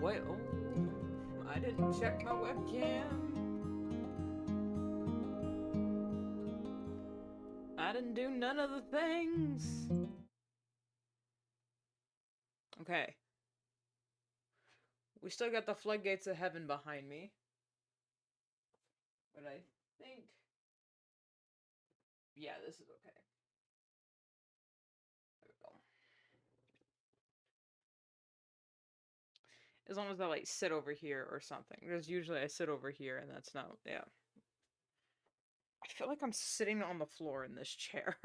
Wait, oh, I didn't check my webcam. I didn't do none of the things. Okay. We still got the floodgates of heaven behind me. But I think... Yeah, this is okay. There we go. As long as I, like, sit over here or something. Because usually I sit over here and that's not... Yeah. I feel like I'm sitting on the floor in this chair.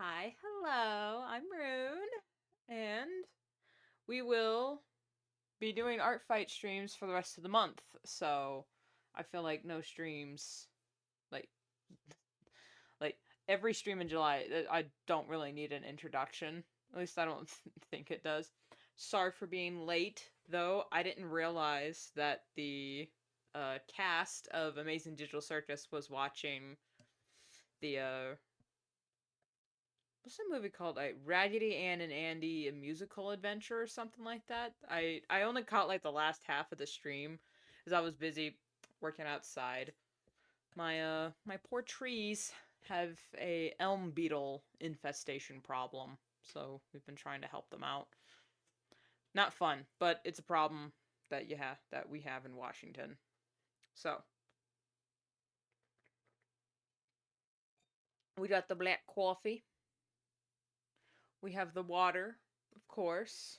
Hi, hello, I'm Rune. And we will be doing art fight streams for the rest of the month. So I feel like no streams, like like every stream in July, I don't really need an introduction. At least I don't think it does. Sorry for being late, though. I didn't realize that the cast of Amazing Digital Circus was watching the what's the movie called? Like Raggedy Ann and Andy, a musical adventure or something like that. I only caught like the last half of the stream as I was busy working outside. My poor trees have a elm beetle infestation problem, so we've been trying to help them out. Not fun, but it's a problem that we have in Washington. So we got the black coffee. We have the water, of course,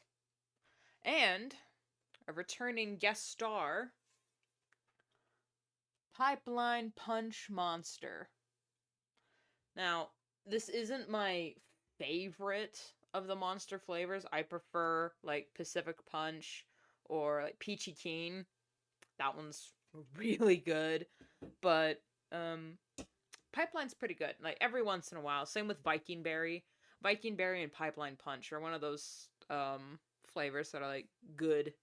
and a returning guest star, Pipeline Punch Monster. Now, this isn't my favorite of the monster flavors. I prefer like Pacific Punch or like Peachy Keen. That one's really good. But Pipeline's pretty good. Like every once in a while. Same with Viking Berry. Viking Berry and Pipeline Punch are one of those flavors that are like good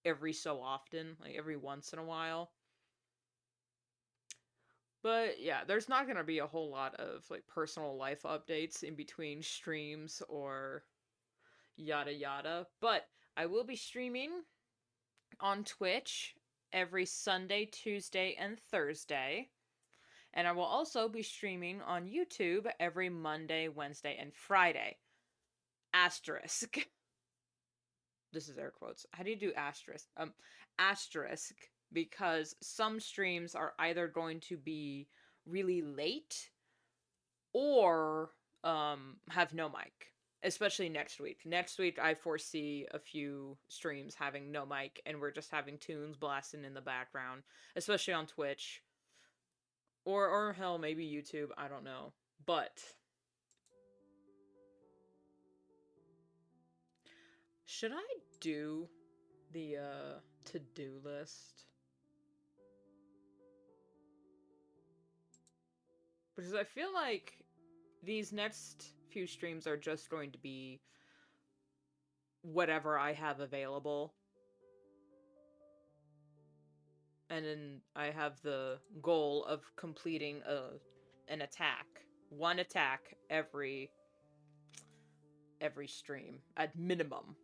every so often, like every once in a while. But yeah, there's not going to be a whole lot of like personal life updates in between streams or yada yada. But I will be streaming on Twitch every Sunday, Tuesday, and Thursday. And I will also be streaming on YouTube every Monday, Wednesday, and Friday. Asterisk. This is air quotes. How do you do asterisk? Asterisk, because some streams are either going to be really late or have no mic, especially next week. Next week I foresee a few streams having no mic and we're just having tunes blasting in the background, especially on Twitch or hell maybe YouTube, I don't know. But should I do the to-do list? Because I feel like these next few streams are just going to be whatever I have available. And then I have the goal of completing an attack. One attack every stream at minimum.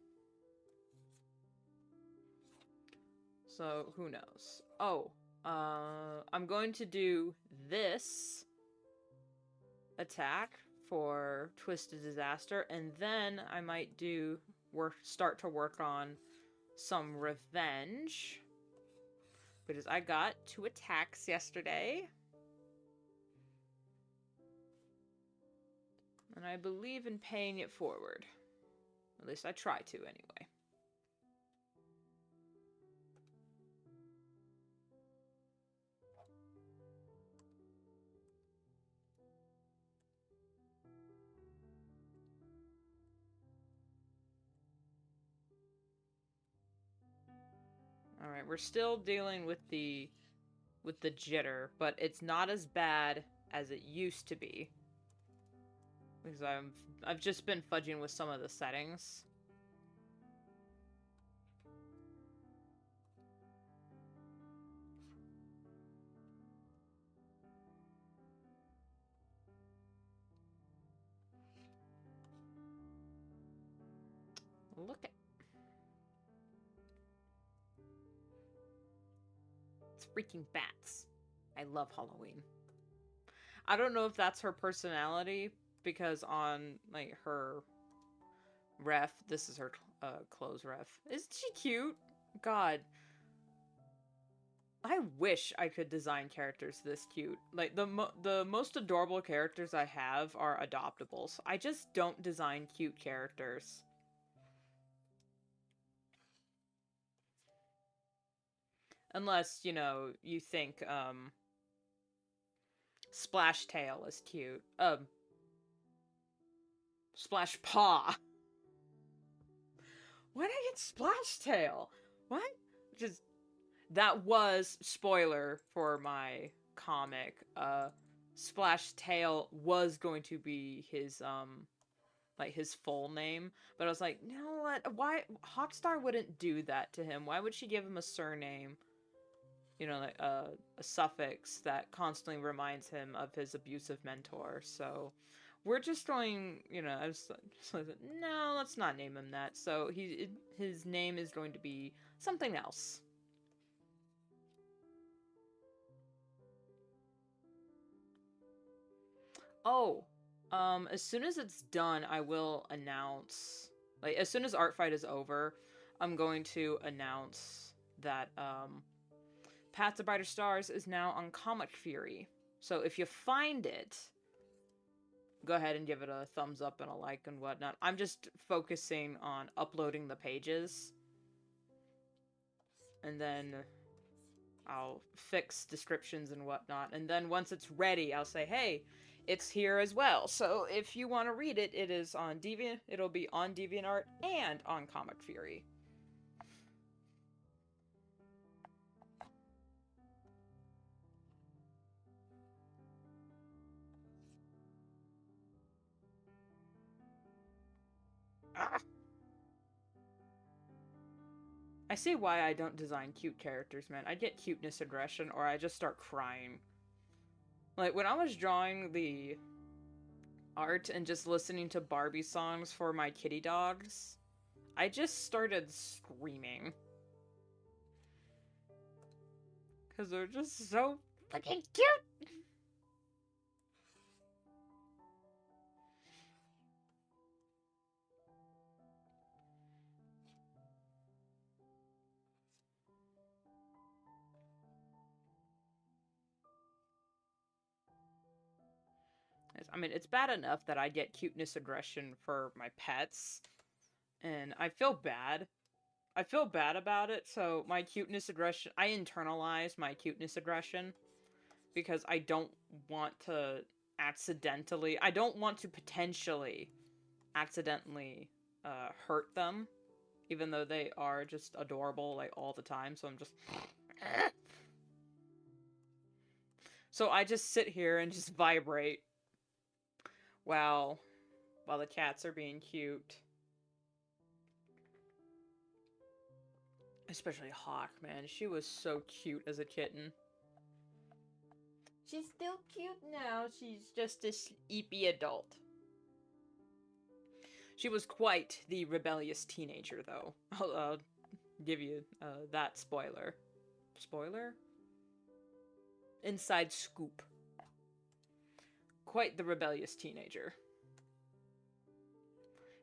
So who knows? Oh, I'm going to do this attack for Twisted Disaster, and then I might start to work on some revenge. Because I got 2 attacks yesterday. And I believe in paying it forward. At least I try to, anyway. Alright, we're still dealing with the jitter, but it's not as bad as it used to be. Because I've just been fudging with some of the settings. Look at... It's freaking bats. I love Halloween. I don't know if that's her personality, because on, like, her ref, this is her clothes ref. Isn't she cute? God. I wish I could design characters this cute. Like, the most adorable characters I have are adoptables. I just don't design cute characters. Unless, you know, you think, Splash Tail is cute. Splash Paw. Why did I get Splash Tail? What? Just... That was, spoiler for my comic, Splash Tail was going to be his, like, his full name, but I was like, you know what, why, Hawkstar wouldn't do that to him, why would she give him a surname, you know, like, a suffix that constantly reminds him of his abusive mentor, so we're just going, you know, I was like, no, let's not name him that, so his name is going to be something else. Oh, as soon as it's done, I will announce, like, as soon as Art Fight is over, I'm going to announce that, Path to Brighter Stars is now on Comic Fury. So if you find it, go ahead and give it a thumbs up and a like and whatnot. I'm just focusing on uploading the pages. And then I'll fix descriptions and whatnot. And then once it's ready, I'll say, hey, it's here as well. So if you want to read it, it is on Deviant. It'll be on DeviantArt and on Comic Fury. Ah! I see why I don't design cute characters, man. I get cuteness aggression, or I just start crying. Like, when I was drawing the art and just listening to Barbie songs for my kitty dogs, I just started screaming. Because they're just so fucking cute! I mean, it's bad enough that I get cuteness aggression for my pets, and I feel bad. I feel bad about it, so my cuteness aggression, I internalize my cuteness aggression, because I don't want to I don't want to potentially accidentally hurt them, even though they are just adorable, like, all the time, so I'm just... So I just sit here and just vibrate while the cats are being cute. Especially Hawk, man. She was so cute as a kitten. She's still cute now. She's just a sleepy adult. She was quite the rebellious teenager, though. I'll give you that spoiler. Spoiler? Inside scoop. Quite the rebellious teenager.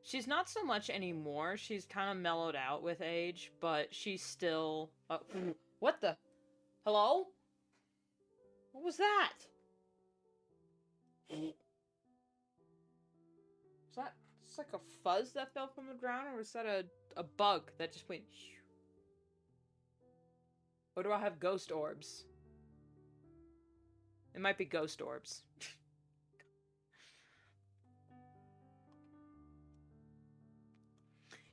She's not so much anymore. She's kind of mellowed out with age, but she's still... what the... Hello? What was that? Was that just like a fuzz that fell from the ground, or was that a bug that just went... Or do I have ghost orbs? It might be ghost orbs.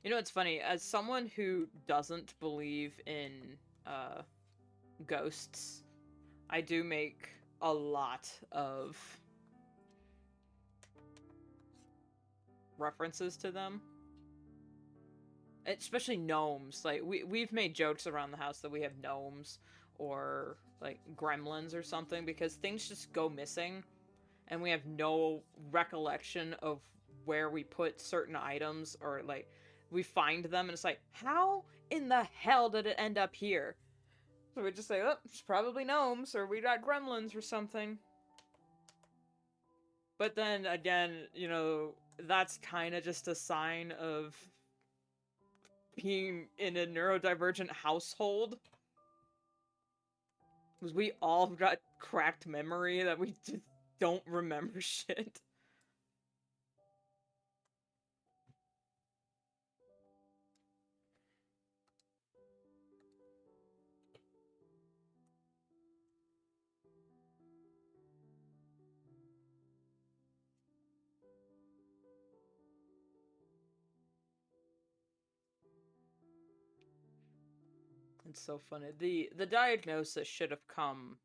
You know, it's funny, as someone who doesn't believe in ghosts, I do make a lot of references to them. Especially gnomes. Like, we've made jokes around the house that we have gnomes or, like, gremlins or something, because things just go missing, and we have no recollection of where we put certain items, or, like, we find them and it's like, how in the hell did it end up here? So we just say, oh, it's probably gnomes or we got gremlins or something. But then again, you know, that's kind of just a sign of being in a neurodivergent household. Because we all got cracked memory that we just don't remember shit. It's so funny. The diagnosis should have come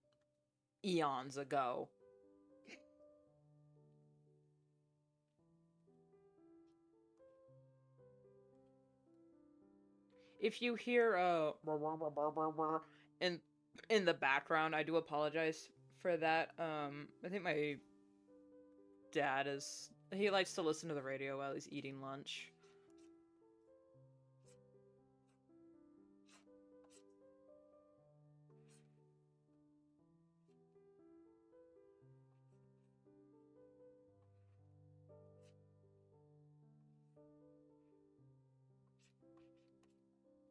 eons ago. If you hear in in the background, I do apologize for that. I think my dad he likes to listen to the radio while he's eating lunch.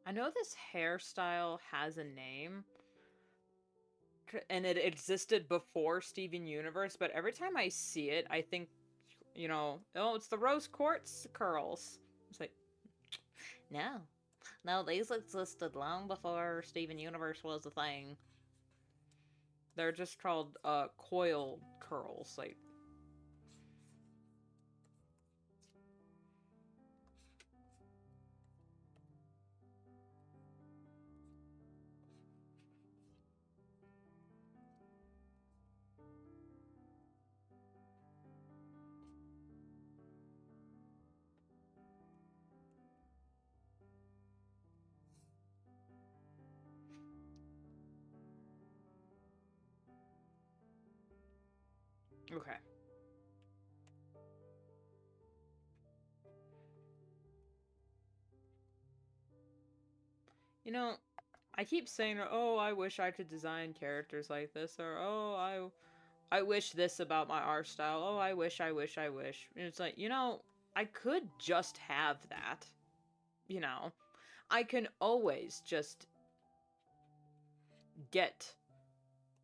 I know this hairstyle has a name, and it existed before Steven Universe, but every time I see it, I think, you know, oh, it's the rose quartz curls. It's like, no. No, these existed long before Steven Universe was a thing. They're just called, coil curls, like... Okay. You know, I keep saying, oh, I wish I could design characters like this, or oh, I wish this about my art style. Oh, I wish, I wish, I wish. And it's like, you know, I could just have that. You know, I can always just get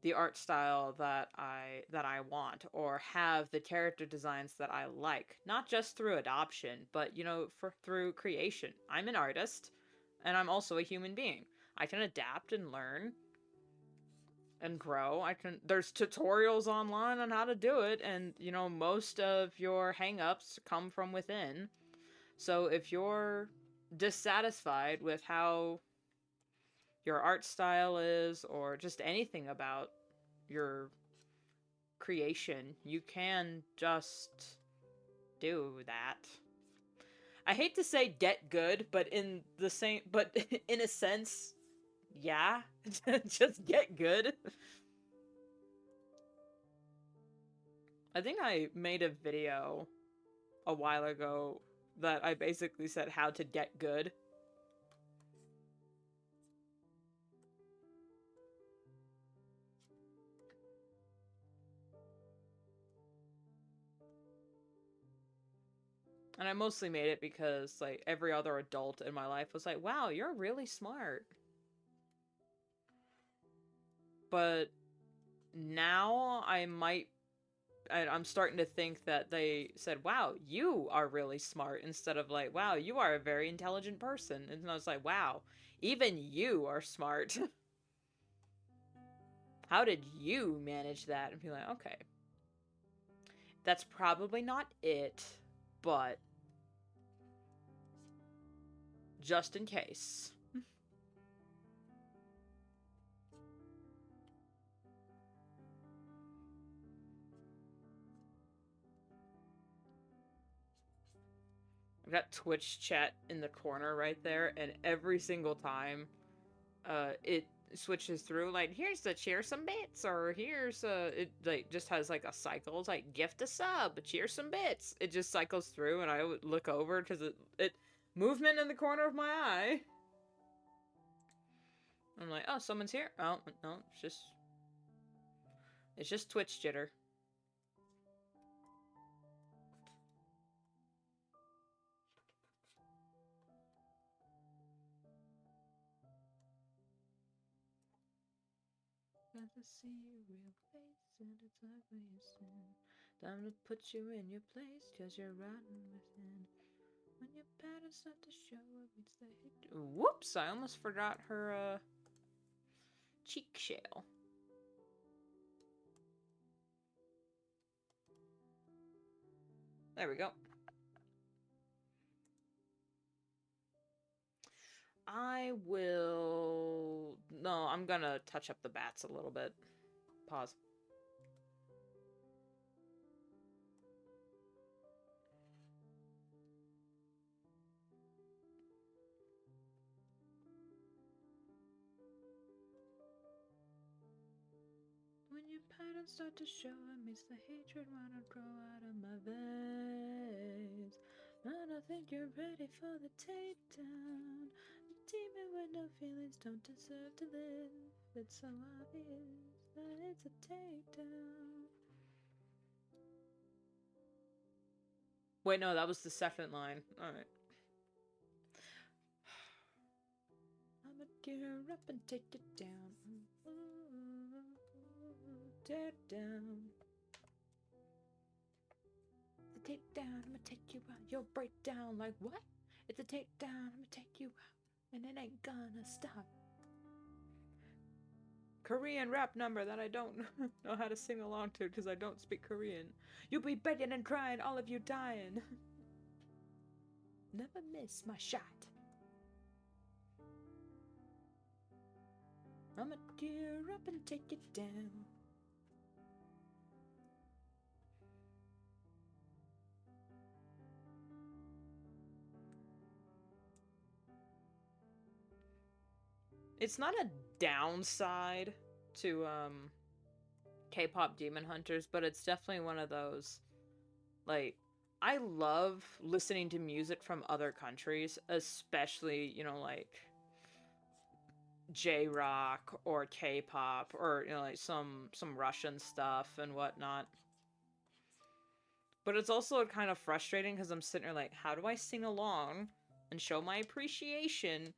the art style that I want, or have the character designs that I like, not just through adoption, but you know, through creation. I'm an artist and I'm also a human being. I can adapt and learn and grow. There's tutorials online on how to do it, and you know, most of your hangups come from within. So if you're dissatisfied with how your art style is, or just anything about your creation, you can just do that. I hate to say get good, but in a sense, yeah, just get good. I think I made a video a while ago that I basically said how to get good. And I mostly made it because, like, every other adult in my life was like, wow, you're really smart. But now I'm starting to think that they said, wow, you are really smart, instead of like, wow, you are a very intelligent person. And I was like, wow, even you are smart. How did you manage that? And be like, okay, that's probably not it, but just in case. I've got Twitch chat in the corner right there, and every single time it switches through, like, here's the cheer some bits, or here's it like just has like a cycle. It's like gift a sub, cheer some bits. It just cycles through, and I would look over because it movement in the corner of my eye. I'm like, oh, someone's here. Oh, no, it's just Twitch jitter. Got to see your real face and it's ugly as sin. Time to put you in your place, cause you're rotten within. When your patterns start to show up, it's the hit. Whoops, I almost forgot her, cheek shell. There we go. I will... No, I'm gonna touch up the bats a little bit. Pause. When your patterns start to show, it makes the hatred wanna grow out of my veins. And I think you're ready for the takedown. The demon with no feelings don't deserve to live. It's so obvious that it's a takedown. Wait, no, that was the second line. Alright. I'ma gear up and take it down. Tear it down. The takedown, I'ma take you out. You'll break down like what? It's a takedown, I'ma take you out. And it ain't gonna stop. Korean rap number that I don't know how to sing along to because I don't speak Korean. You'll be begging and crying, all of you dying. Never miss my shot. I'ma gear up and take it down. It's not a downside to K-pop Demon Hunters, but it's definitely one of those, like, I love listening to music from other countries, especially, you know, like J-rock or K-pop or, you know, like some Russian stuff and whatnot. But it's also kind of frustrating because I'm sitting there like, how do I sing along and show my appreciation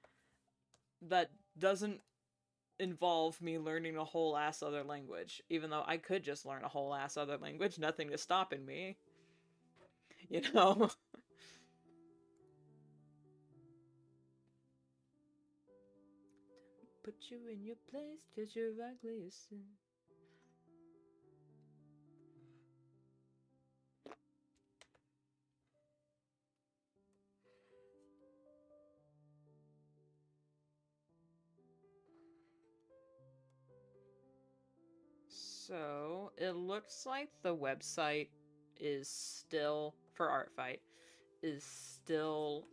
that doesn't involve me learning a whole ass other language, even though I could just learn a whole ass other language, nothing is stopping me. You know? Put you in your place, cause you're ugly as sin. So, it looks like the website is still, for Artfight, is still,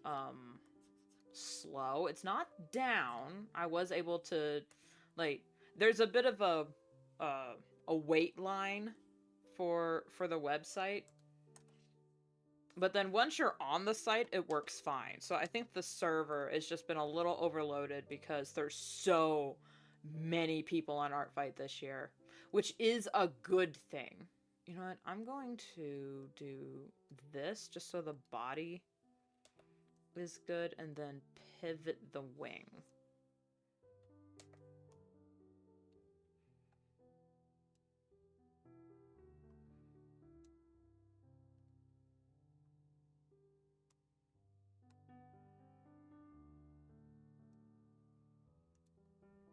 slow. It's not down. I was able to, like, there's a bit of a wait line for the website. But then once you're on the site, it works fine. So I think the server has just been a little overloaded because there's so many people on Artfight this year, which is a good thing. You know what? I'm going to do this just so the body is good and then pivot the wing.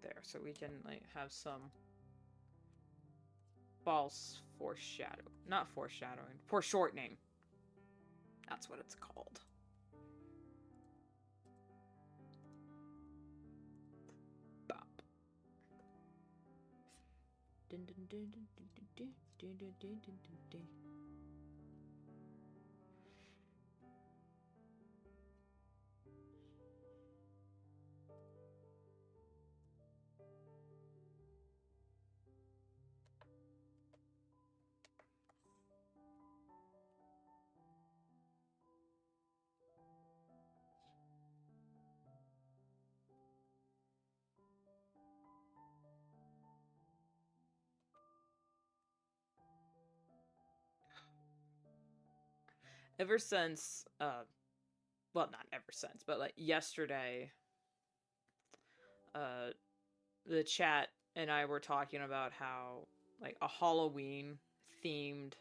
There, so we can like have some false foreshadow. Not foreshadowing. Foreshortening. That's what it's called. Bop. Dun dun dun dun dun dun dun dun dun dun dun dun. ever since, well, not ever since, but like yesterday, uh, the chat and I were talking about how like a Halloween themed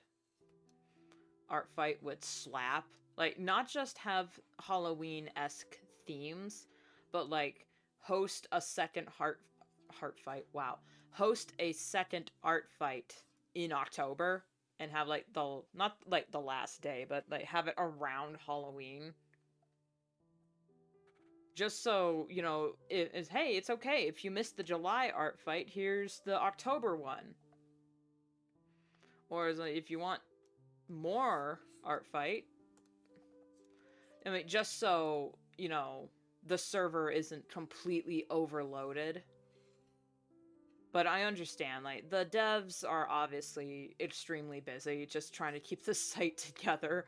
art fight would slap. Like, not just have Halloween esque themes, but like host a second heart fight. Wow, host a second art fight in October and have like the not like the last day, but like have it around Halloween. Just so you know, it is hey, it's okay if you missed the July art fight. Here's the October one. Or like, if you want more art fight, I mean, just so, you know, the server isn't completely overloaded. But I understand, like, the devs are obviously extremely busy just trying to keep the site together.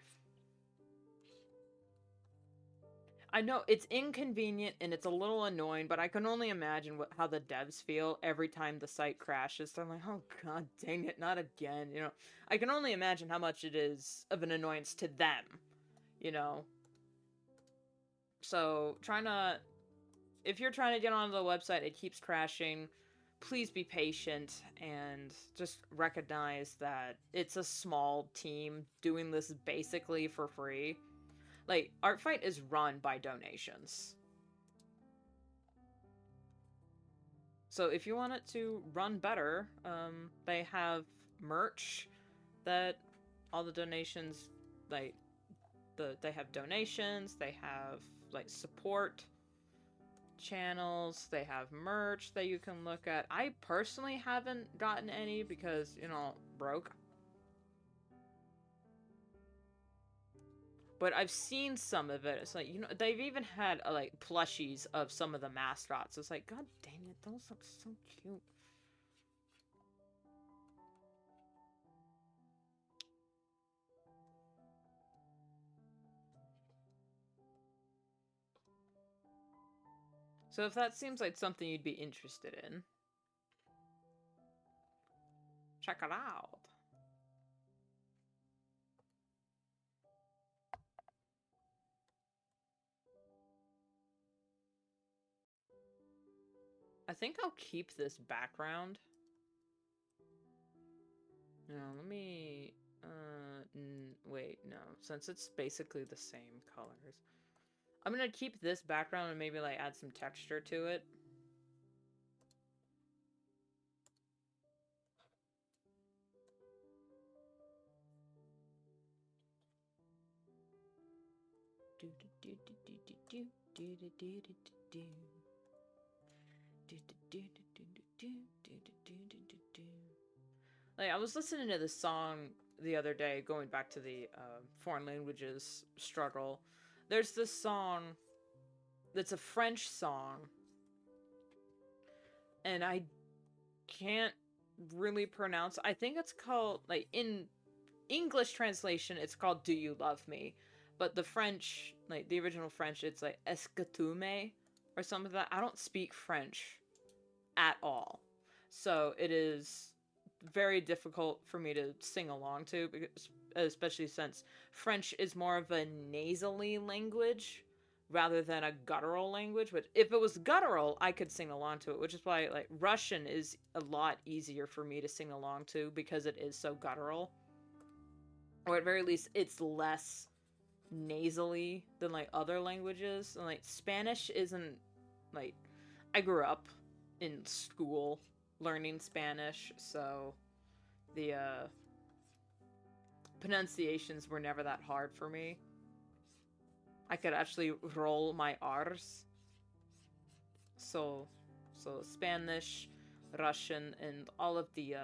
I know it's inconvenient and it's a little annoying, but I can only imagine how the devs feel every time the site crashes. They're like, oh god dang it, not again, you know. I can only imagine how much it is of an annoyance to them, you know. So, if you're trying to get onto the website, it keeps crashing, please be patient and just recognize that it's a small team doing this basically for free. Like, Artfight is run by donations. So if you want it to run better, they have merch that all the donations, like, they have donations, they have, like, support channels, they have merch that you can look at. I personally haven't gotten any because, you know, broke. But I've seen some of it. It's like, you know, they've even had like plushies of some of the mascots. It's like, god dang it, those look so cute. So if that seems like something you'd be interested in, check it out. I think I'll keep this background. No, let me, wait, no. Since it's basically the same colors. I'm gonna keep this background and maybe, like, add some texture to it. Like, I was listening to this song the other day, going back to the foreign languages struggle. There's this song that's a French song, and I can't really pronounce. I think it's called, like, in English translation, it's called "Do You Love Me," but the French, like the original French, it's like "Est-ce que tu m'aimes?" or something like that. I don't speak French at all, so it is very difficult for me to sing along to, because, especially since French is more of a nasally language rather than a guttural language. But if it was guttural, I could sing along to it, which is why, like, Russian is a lot easier for me to sing along to because it is so guttural. Or at very least, it's less nasally than, like, other languages. And, like, Spanish isn't, like, I grew up in school learning Spanish, so the pronunciations were never that hard for me. I could actually roll my R's. So Spanish, Russian, and all of the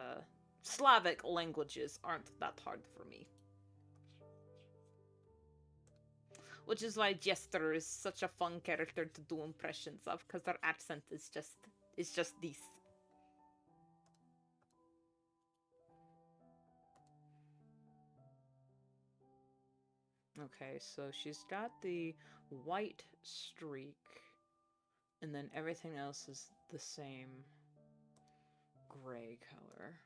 Slavic languages aren't that hard for me. Which is why Jester is such a fun character to do impressions of, because their accent is just this. Okay, so she's got the white streak, and then everything else is the same gray color.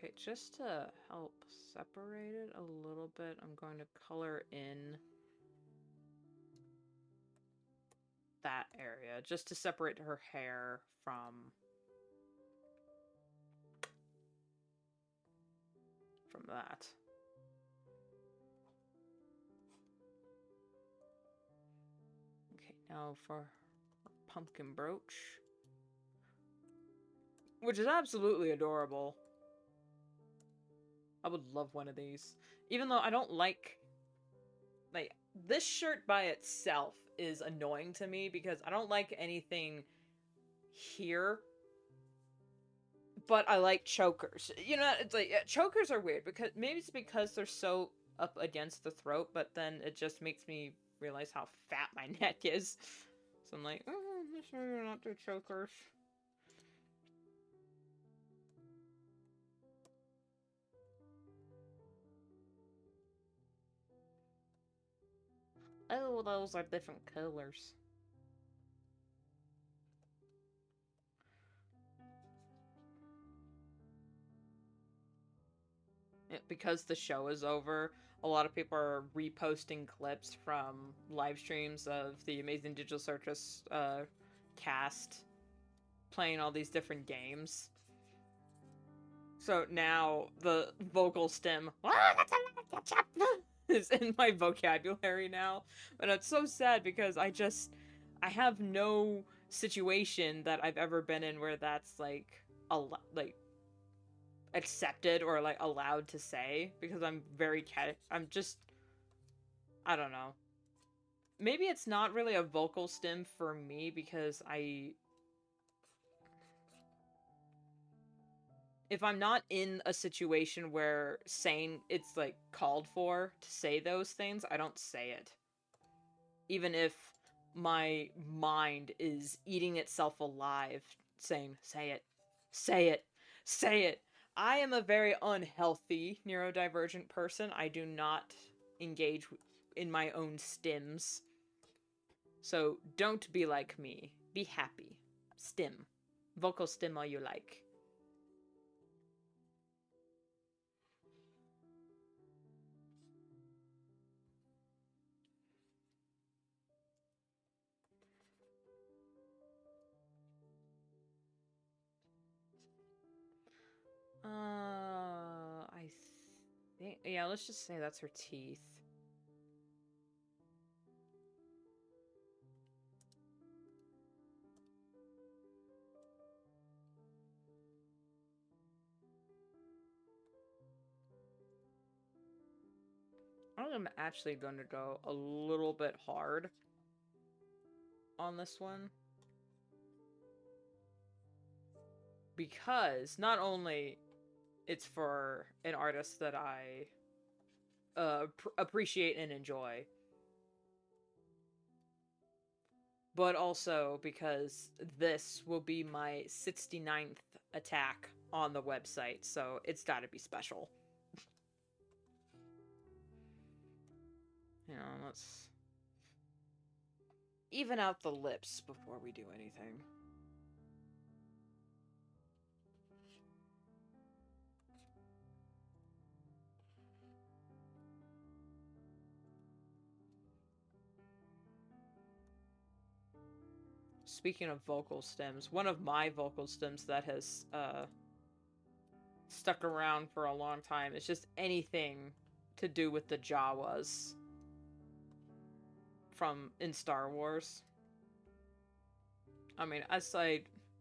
Okay, just to help separate it a little bit, I'm going to color in that area just to separate her hair from that. Okay, now for pumpkin brooch, which is absolutely adorable. I would love one of these. Even though I don't like this shirt by itself is annoying to me because I don't like anything here, but I like chokers. You know, it's like chokers are weird because maybe it's because they're so up against the throat, but then it just makes me realize how fat my neck is. So I'm like, let's maybe not do chokers. Oh, those are different colors. Because the show is over, a lot of people are reposting clips from live streams of the Amazing Digital Circus cast playing all these different games. So now the vocal stem is in my vocabulary now. And it's so sad because I have no situation that I've ever been in where that's like accepted or like allowed to say because I'm just I don't know. Maybe it's not really a vocal stim for me because if I'm not in a situation where saying it's like called for to say those things, I don't say it. Even if my mind is eating itself alive saying, say it, say it, say it. I am a very unhealthy neurodivergent person. I do not engage in my own stims. So don't be like me. Be happy. Stim. Vocal stim all you like. I think, yeah, let's just say that's her teeth. I'm actually going to go a little bit hard on this one. Because not only it's for an artist that I appreciate and enjoy, but also because this will be my 69th attack on the website, so it's gotta be special. You know, let's even out the lips before we do anything. Speaking of vocal stems, one of my vocal stems that has stuck around for a long time is just anything to do with the Jawas from in Star Wars. I mean,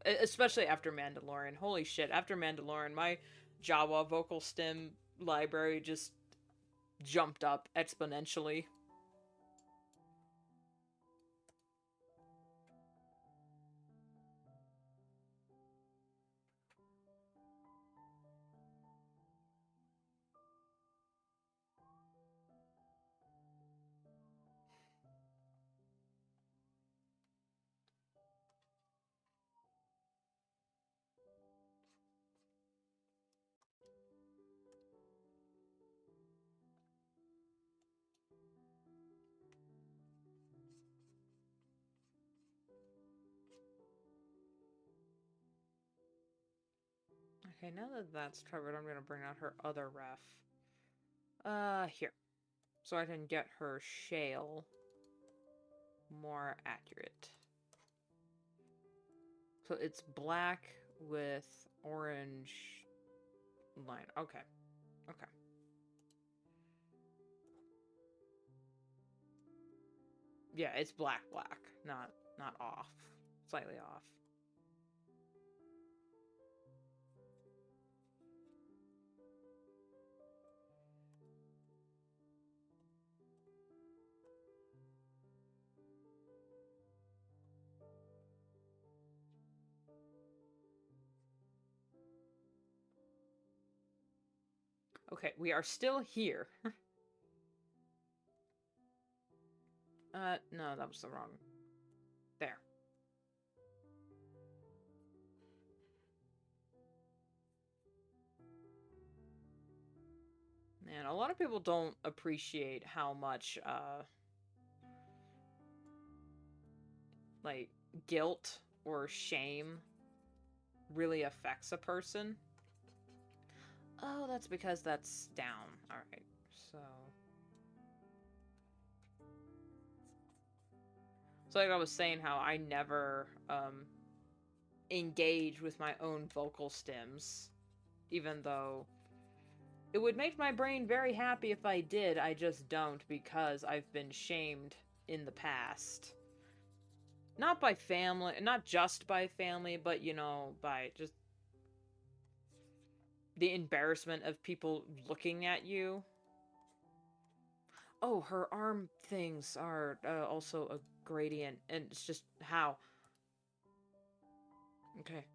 especially after Mandalorian. Holy shit, after Mandalorian, my Jawa vocal stem library just jumped up exponentially. Okay, now that that's covered, I'm gonna bring out her other ref. Here. So I can get her shale more accurate. So it's black with orange line. Okay. Okay. Yeah, it's black, not off. Slightly off. Okay, we are still here. No, that was the wrong. There. Man, a lot of people don't appreciate how much, like, guilt or shame really affects a person. Oh, that's because that's down. Alright, so... So like I was saying how I never, engage with my own vocal stems, even though it would make my brain very happy if I did. I just don't because I've been shamed in the past. Not by family, not just by family, but, you know, by just the embarrassment of people looking at you. Oh, her arm things are also a gradient, and it's just how. Okay.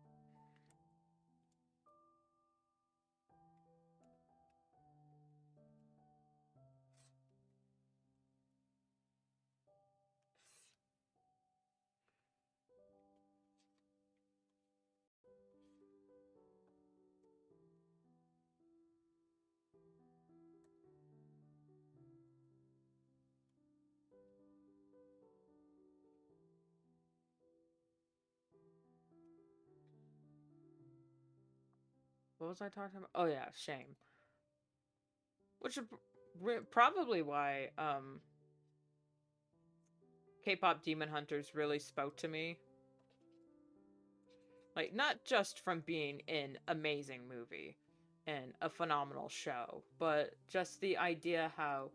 What was I talking about? Oh yeah, shame. Which is probably why K-pop Demon Hunters really spoke to me. Like, not just from being an amazing movie and a phenomenal show, but just the idea how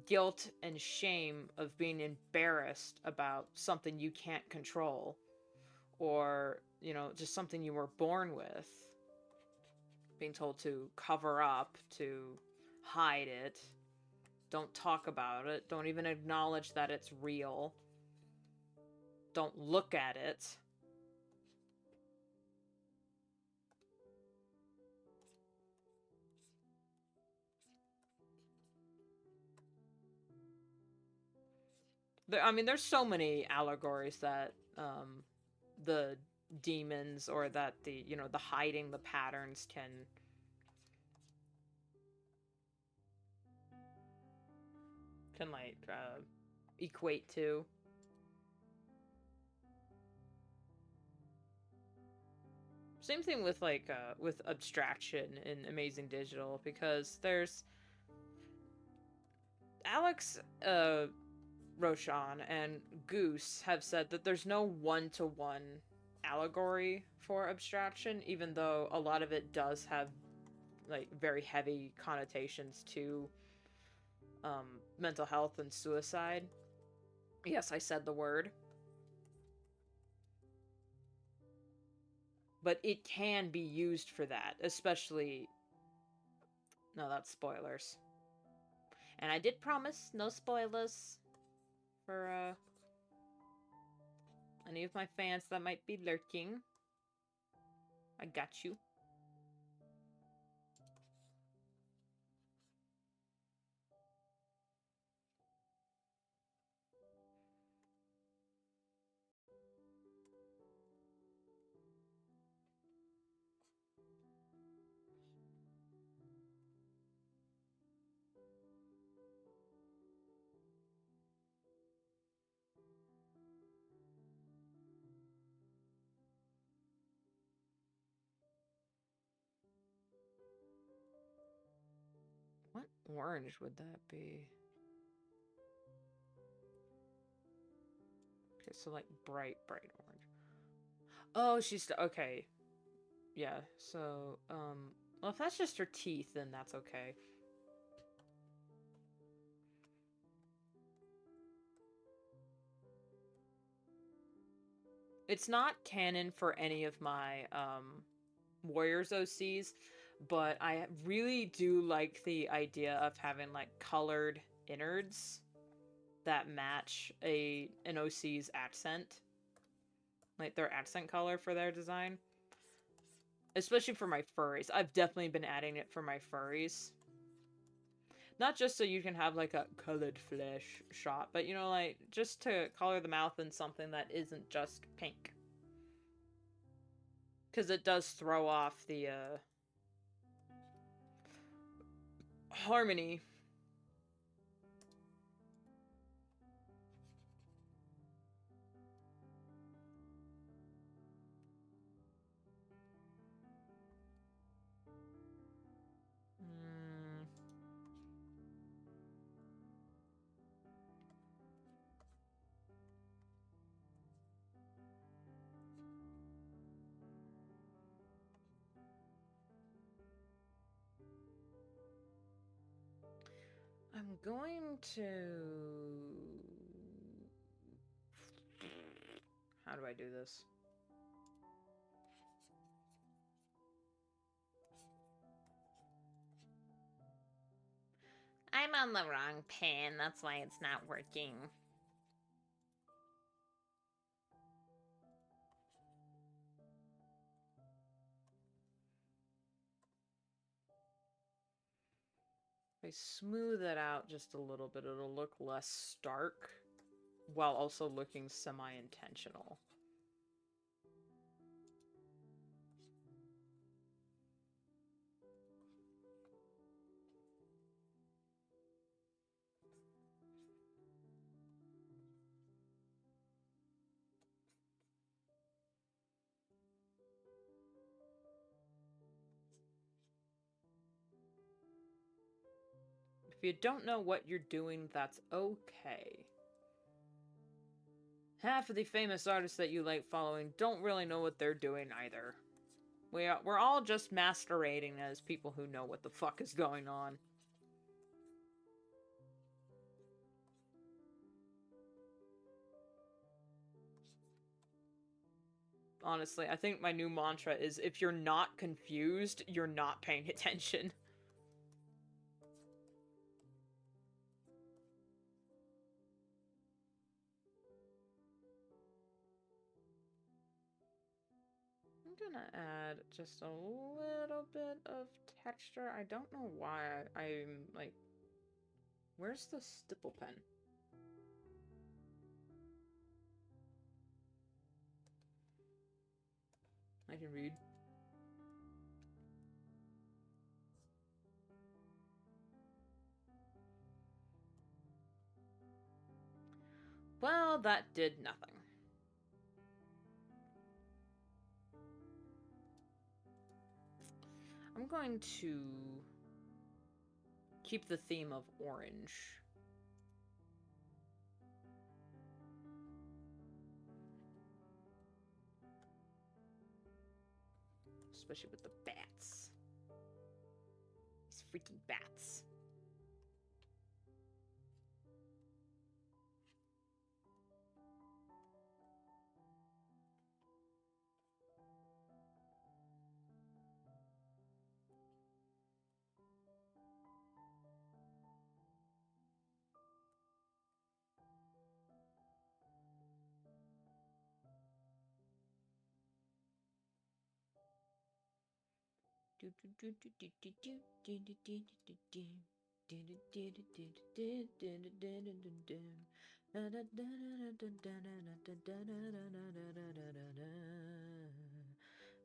guilt and shame of being embarrassed about something you can't control, or, you know, just something you were born with, being told to cover up, to hide it, don't talk about it, don't even acknowledge that it's real, don't look at it. I mean, there's so many allegories that the demons, or that the, you know, the hiding the patterns can like equate to. Same thing with like with abstraction in Amazing Digital, because there's Alex Roshan and Goose have said that there's no one-to-one allegory for abstraction, even though a lot of it does have like very heavy connotations to mental health and suicide. Yes, I said the word. But it can be used for that, especially... No, that's spoilers. And I did promise no spoilers for any of my fans that might be lurking. I got you. orange would that be? Okay, so like bright, bright orange. Oh, she's okay. Yeah, so, well, if that's just her teeth, then that's okay. It's not canon for any of my, Warriors OCs, but I really do like the idea of having, like, colored innards that match an OC's accent. Like, their accent color for their design. Especially for my furries. I've definitely been adding it for my furries. Not just so you can have, like, a colored flesh shot, but, you know, like, just to color the mouth in something that isn't just pink. Because it does throw off the, harmony. Mm. I'm going to... How do I do this? I'm on the wrong pen, that's why it's not working. If I smooth it out just a little bit, it'll look less stark, while also looking semi-intentional. If you don't know what you're doing, that's okay. Half of the famous artists that you like following don't really know what they're doing either. We're all just masquerading as people who know what the fuck is going on. Honestly, I think my new mantra is, if you're not confused, you're not paying attention. I'm gonna add just a little bit of texture. I don't know why I'm like... Where's the stipple pen? I can read. Well, that did nothing. I'm going to keep the theme of orange. Especially with the bats. These freaking bats.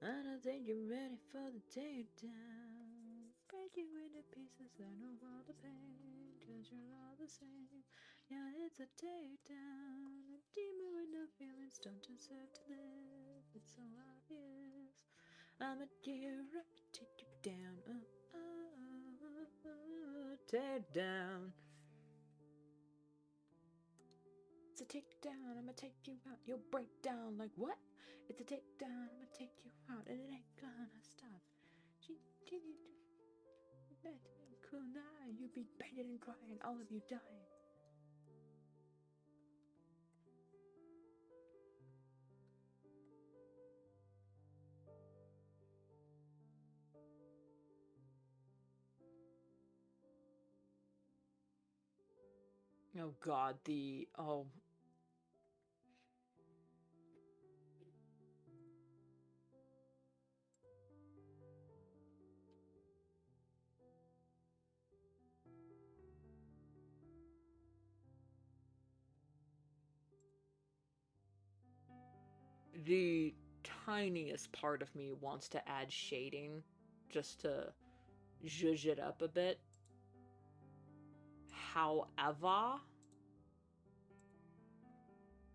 I don't think you're ready for the takedown. Break you into pieces, I know all the pain, 'cause you're all the same. Yeah, it's a takedown. A demon with no feelings don't deserve to live. It's so obvious. I'm a deer, I'm to take you down. Tear down. It's a takedown, I'ma take you out. You'll break down like what? It's a takedown, I'ma take you out, and it ain't gonna stop. Cool now, you be begging and crying, all of you dying. Oh god, the tiniest part of me wants to add shading just to zhuzh it up a bit. However,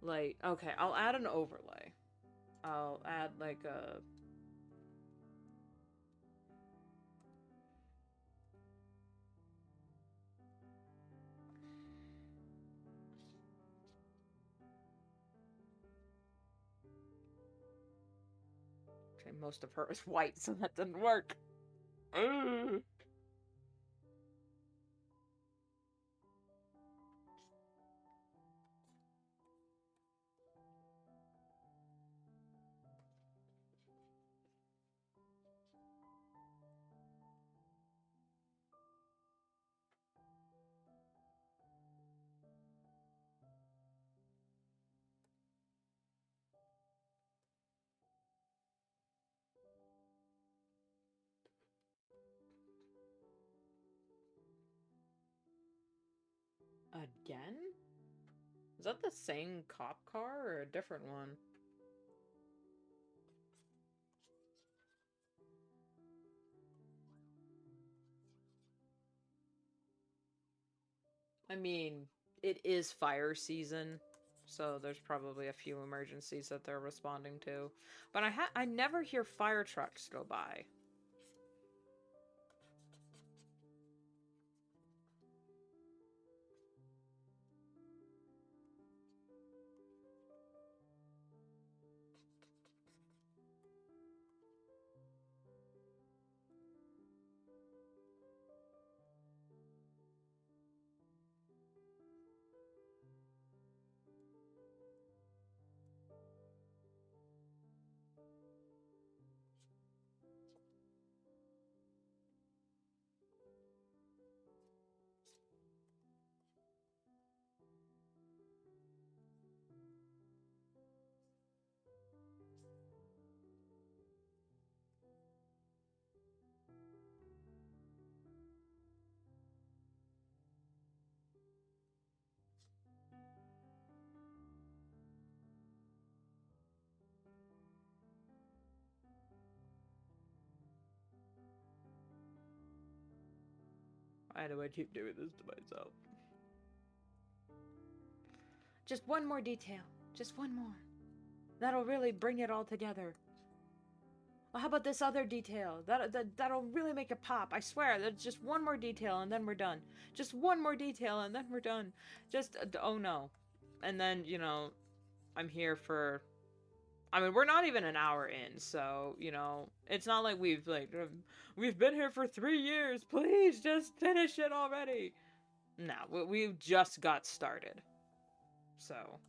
like, okay, I'll add an overlay. I'll add like a... Okay, most of her is white, so that didn't work. Ugh. Again? Is that the same cop car or a different one? I mean, it is fire season, so there's probably a few emergencies that they're responding to. But I never hear fire trucks go by. Why do I keep doing this to myself? Just one more detail. Just one more. That'll really bring it all together. Well, how about this other detail? That'll really make it pop. I swear, that's just one more detail and then we're done. Just one more detail and then we're done. Just, oh no. And then, you know, I'm here for... I mean, we're not even an hour in, so, you know, it's not like we've been here for 3 years. Please, just finish it already. No, we've just got started. So...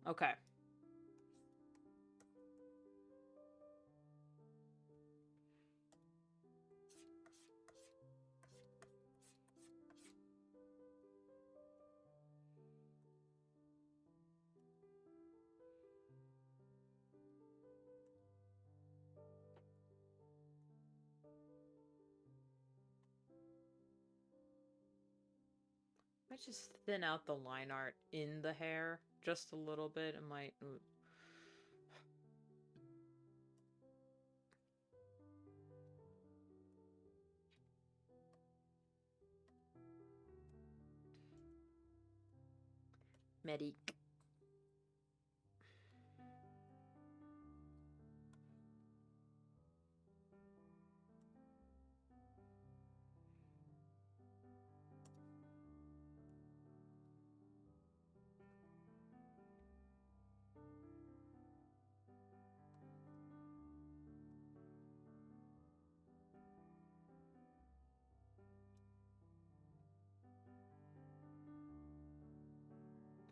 Okay. I just thin out the line art in the hair just a little bit. It might. Medic.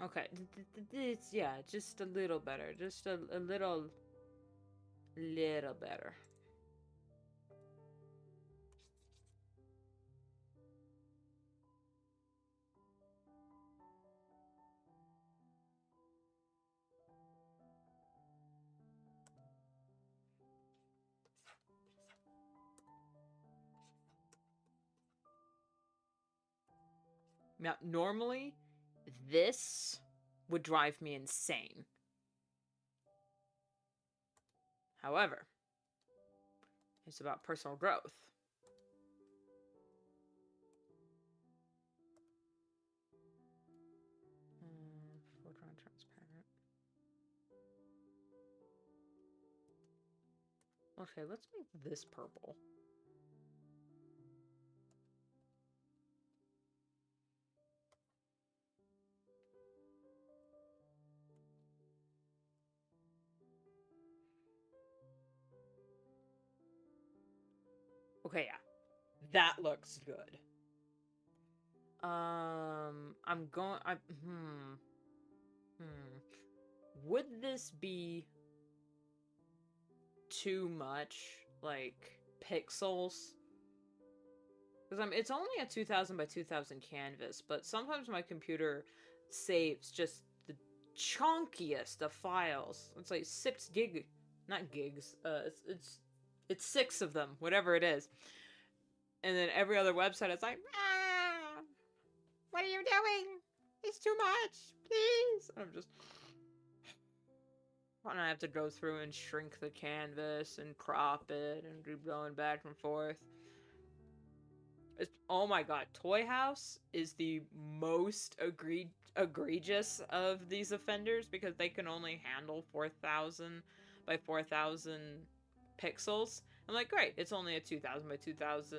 Okay, it's yeah, just a little better, just a little better. Now, normally, this would drive me insane. However, it's about personal growth. Photon transparent. Okay, let's make this purple. Okay, yeah. That looks good. I'm going. Would this be too much, like, pixels? Because it's only a 2000 by 2000 canvas, but sometimes my computer saves just the chunkiest of files. It's like 6 gig, not gigs. It's 6 of them, whatever it is. And then every other website is like, ah, what are you doing? It's too much, please. And I'm just, and I have to go through and shrink the canvas and crop it and keep going back and forth. Oh my god, Toy House is the most egregious of these offenders because they can only handle 4000 by 4000 pixels. I'm like, great, it's only a 2000 by 2000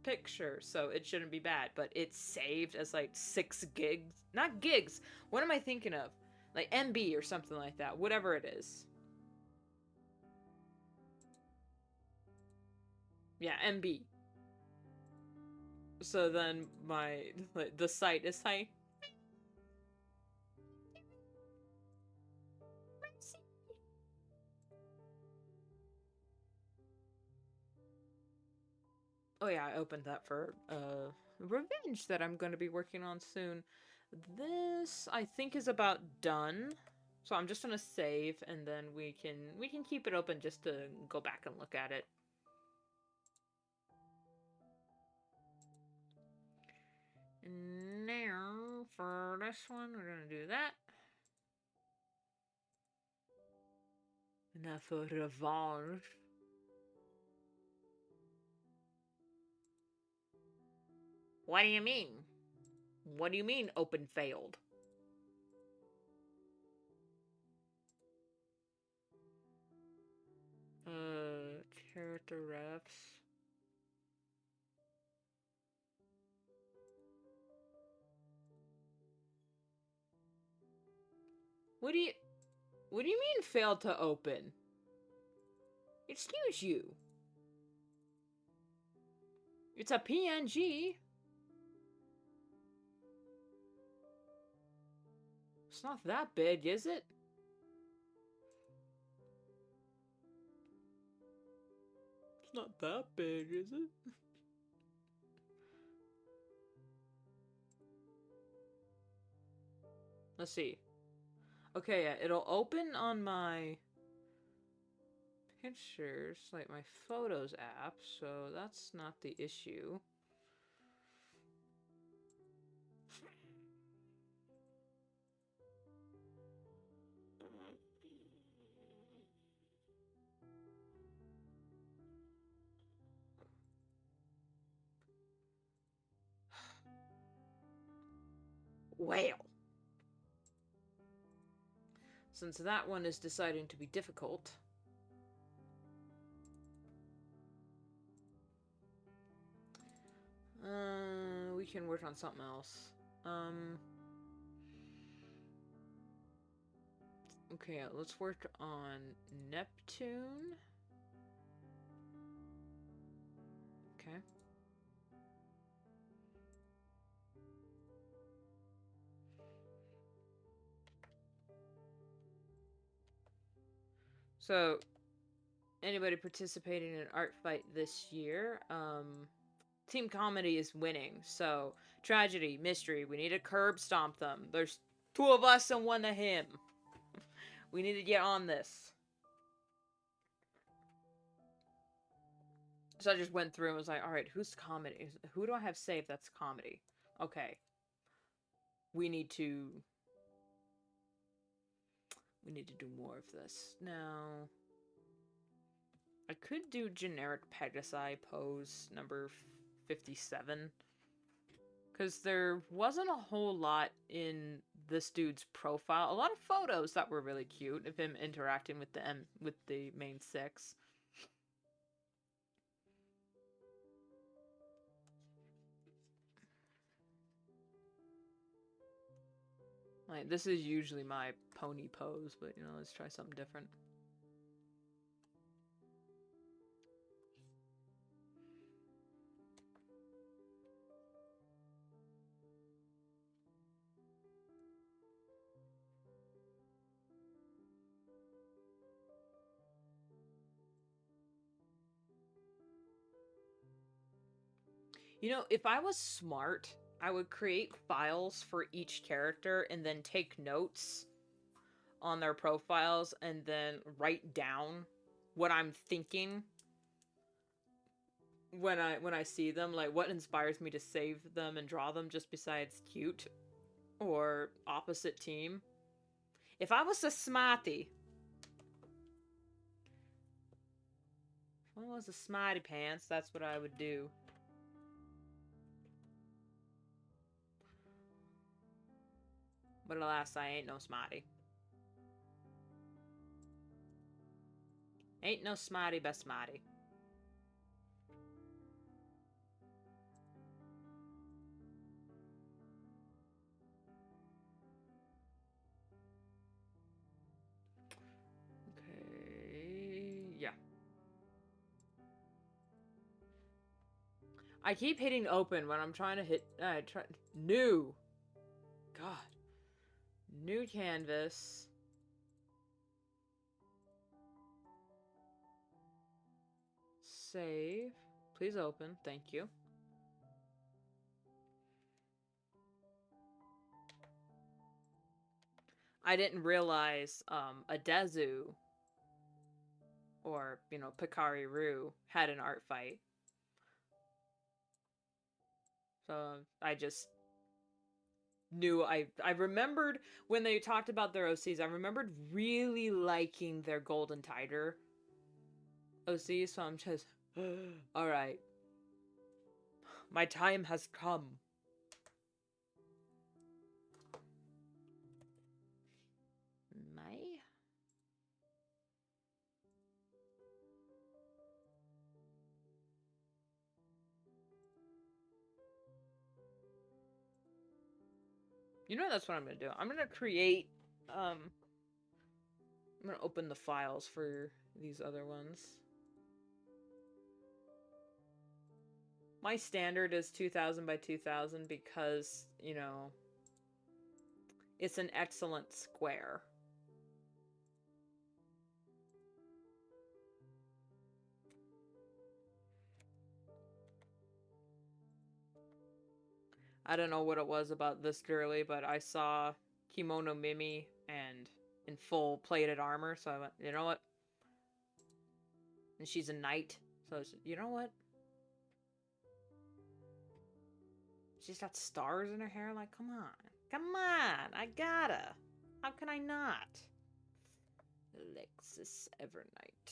picture, so it shouldn't be bad. But it's saved as like 6 gigs. Not gigs. What am I thinking of? Like MB or something like that. Whatever it is. Yeah, MB. So then the site is like, oh yeah, I opened that for Revenge that I'm going to be working on soon. This I think is about done. So I'm just going to save and then we can keep it open just to go back and look at it. Now for this one we're going to do that. Now for Revenge. What do you mean? What do you mean open failed? Character refs. What do you mean failed to open? Excuse you. It's a PNG. It's not that big, is it? It's not that big, is it? Let's see. Okay, yeah, it'll open on my pictures, like my Photos app, so that's not the issue. Whale. Since that one is deciding to be difficult. We can work on something else. Okay, let's work on Neptune. Okay. So, anybody participating in an art fight this year, Team Comedy is winning. So, tragedy, mystery, we need to curb stomp them. There's 2 of us and 1 of him. We need to get on this. So I just went through and was like, alright, who's comedy? Who do I have saved that's comedy? Okay. We need to do more of this. Now, I could do generic Pegasi pose number 57. Because there wasn't a whole lot in this dude's profile. A lot of photos that were really cute of him interacting with the main 6. Like, this is usually my pony pose, but, you know, let's try something different. You know, if I was smart, I would create files for each character and then take notes on their profiles and then write down what I'm thinking when I see them, like what inspires me to save them and draw them just besides cute or opposite team. If I was a smarty, if I was a smarty pants, that's what I would do. But alas, I ain't no smarty. Ain't no smarty but smarty. Okay, yeah. I keep hitting open when I'm trying to hit, new. God. New canvas. Save. Please open. Thank you. I didn't realize Adezu or, you know, Picari Roo had an art fight. So I just knew I remembered when they talked about their OCs, I remembered really liking their Golden Tiger OCs, so I'm just alright. My time has come. May? You know, that's what I'm gonna do. I'm gonna create, I'm gonna open the files for these other ones. My standard is 2000 by 2000 because, you know, It's an excellent square. I don't know what it was about this girly, but I saw Kimono Mimi and in full plated armor, so I went, you know what? And she's a knight, so I said, you know what? She's got stars in her hair, like, come on. Come on, I gotta. How can I not? Alexis Evernight.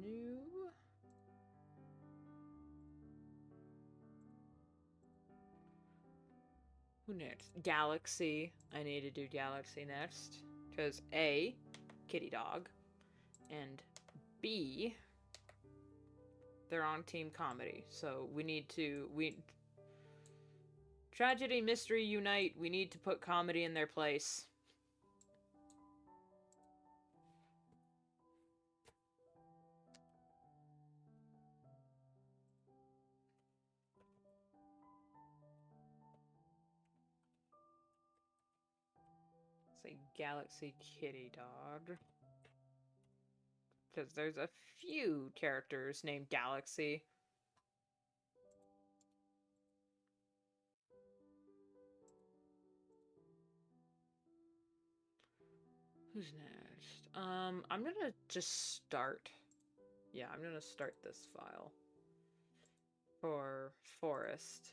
New. Who next? Galaxy. I need to do Galaxy next. Because A, kitty dog. And B, they're on Team Comedy. So we need to... Tragedy, mystery, unite. We need to put comedy in their place. Say Galaxy Kitty Dog. Because there's a few characters named Galaxy. Who's next? I'm gonna just start. Yeah, I'm gonna start this file. For Forest.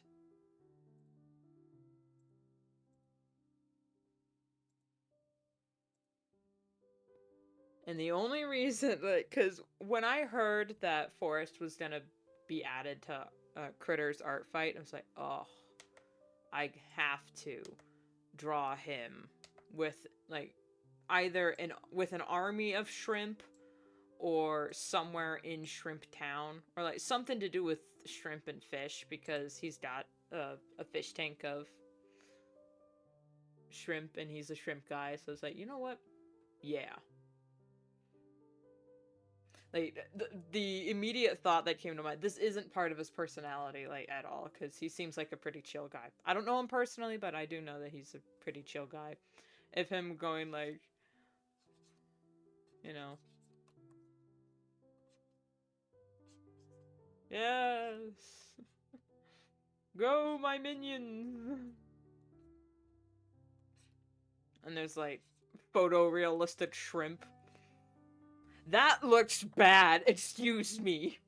And the only reason that, because when I heard that Forest was gonna be added to Critter's art fight, I was like, oh, I have to draw him with, like, either with an army of shrimp or somewhere in Shrimp Town, or like something to do with shrimp and fish, because he's got a fish tank of shrimp and he's a shrimp guy. So it's like, you know what? Yeah. Like, the immediate thought that came to mind, this isn't part of his personality, like, at all, because he seems like a pretty chill guy. I don't know him personally, but I do know that he's a pretty chill guy. If him going, like, you know, yes, go my minions, and there's, like, photorealistic shrimp. That looks bad, excuse me.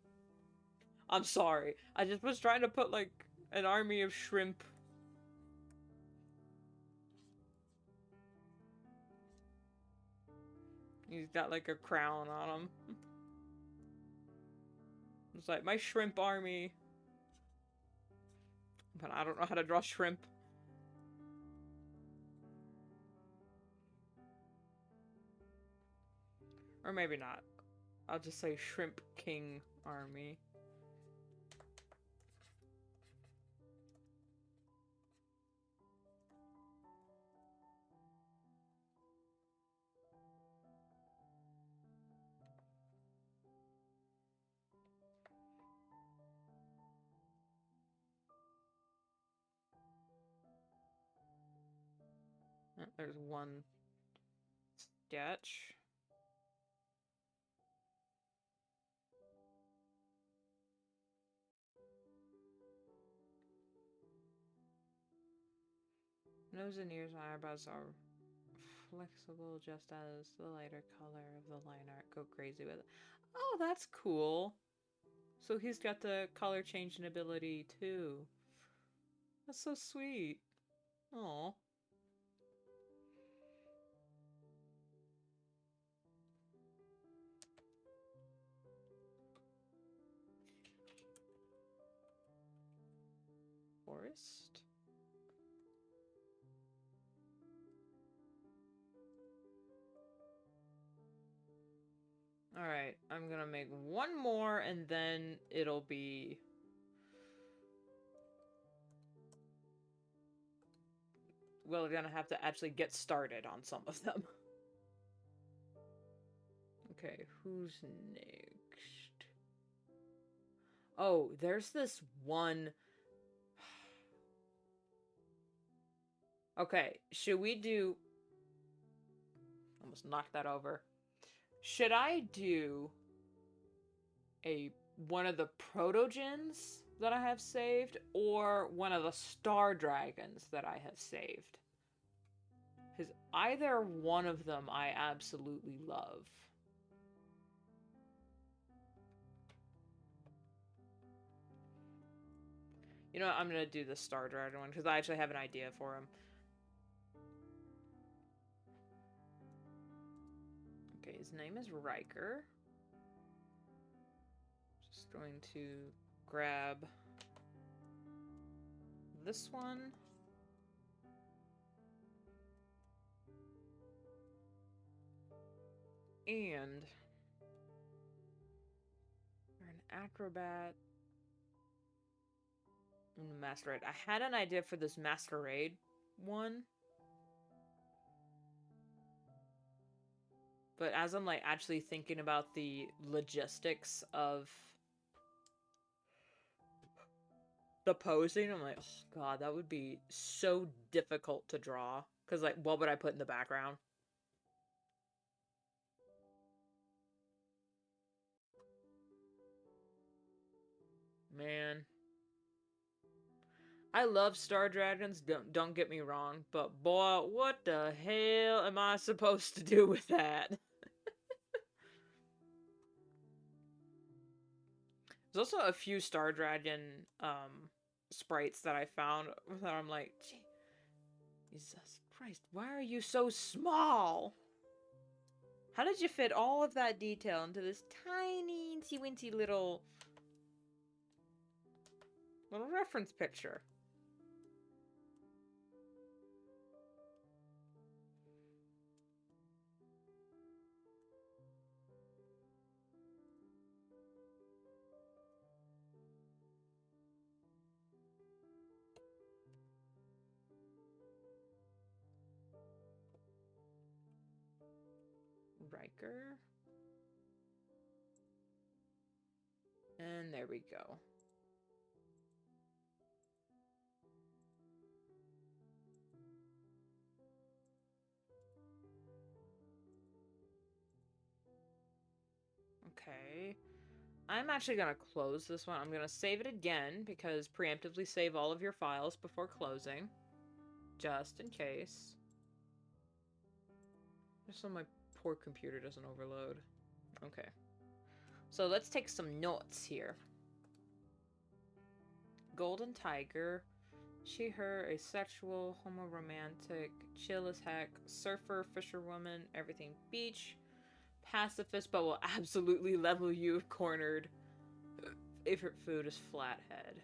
I'm sorry. I just was trying to put, like, an army of shrimp. He's got, like, a crown on him. It's like, my shrimp army. But I don't know how to draw shrimp. Or maybe not. I'll just say Shrimp King Army. There's one sketch. Nose and ears and eyebrows are flexible just as the lighter color of the line art. Go crazy with it. Oh, that's cool. So he's got the color changing ability too. That's so sweet. Oh. Forest. Alright, I'm gonna make one more and then it'll be... we're gonna have to actually get started on some of them. Okay, who's next? Oh, there's this one. Okay, should we do... Almost knocked that over. Should I do one of the protogens that I have saved, or one of the star dragons that I have saved? Because either one of them I absolutely love. You know what? I'm gonna do the star dragon one because I actually have an idea for him. Okay, his name is Riker. Just going to grab this one. And you're an acrobat. And masquerade. I had an idea for this masquerade one. But as I'm like actually thinking about the logistics of the posing, I'm like, oh god, that would be so difficult to draw. Because like, what would I put in the background? Man. I love Star Dragons, don't get me wrong, but boy, what the hell am I supposed to do with that? There's also a few Star Dragon sprites that I found that I'm like, Jesus Christ, why are you so small? How did you fit all of that detail into this tiny, incy-wincy little reference picture? Riker. And there we go. Okay. I'm actually going to close this one. I'm going to save it again because preemptively save all of your files before closing. Just in case. Just so my poor computer doesn't overload. Okay. So let's take some notes here. Golden Tiger. She, her, asexual, homoromantic, chill as heck, surfer, fisherwoman, everything beach, pacifist, but will absolutely level you if cornered. Favorite food is flathead.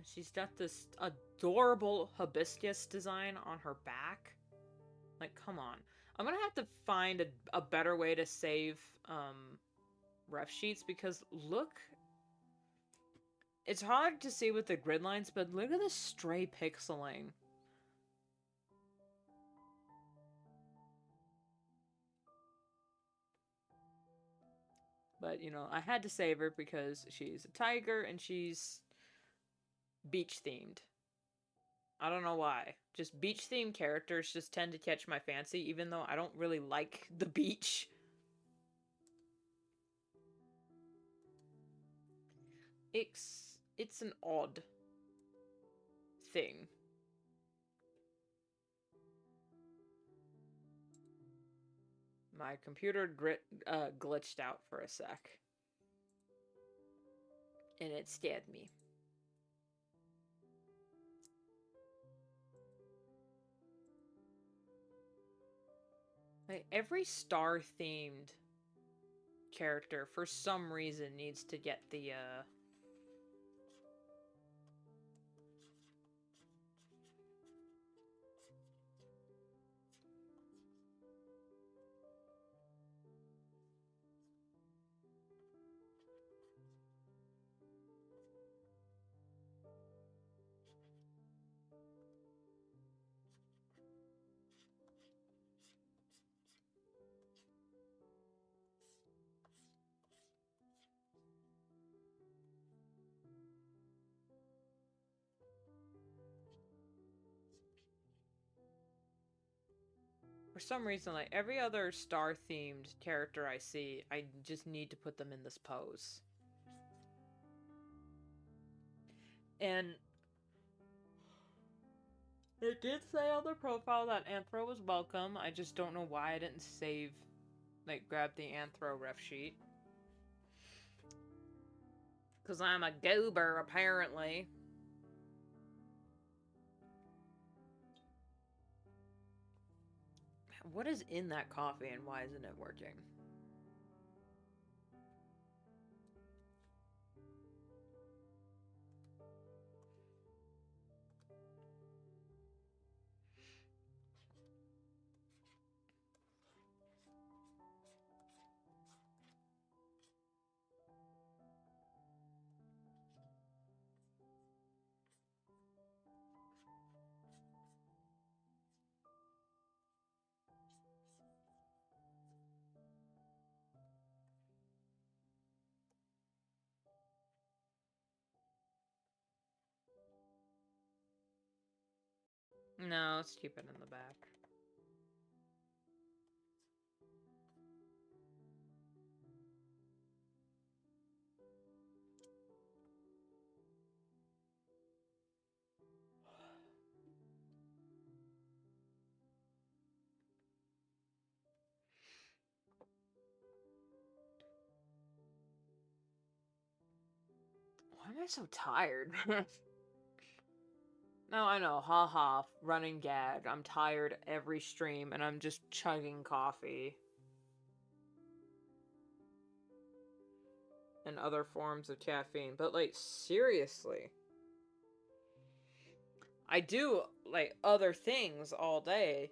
She's got this adorable hibiscus design on her back. Like, come on. I'm gonna have to find a better way to save ref sheets because look... It's hard to see with the grid lines, but look at this stray pixeling. But, you know, I had to save her because she's a tiger and she's beach-themed. I don't know why. Just beach-themed characters just tend to catch my fancy, even though I don't really like the beach. It's an odd thing. My computer glitched out for a sec. And it scared me. Like, every star-themed character, for some reason, needs to get the, For some reason, like every other star-themed character I see, I just need to put them in this pose. And it did say on the profile that Anthro was welcome. I just don't know why I didn't save, like, grab the Anthro ref sheet. Because I'm a goober, apparently. What is in that coffee and why isn't it working? No, let's keep it in the back. Why am I so tired? No, I know. Haha, running gag. I'm tired every stream and I'm just chugging coffee. And other forms of caffeine. But, like, seriously. I do, like, other things all day.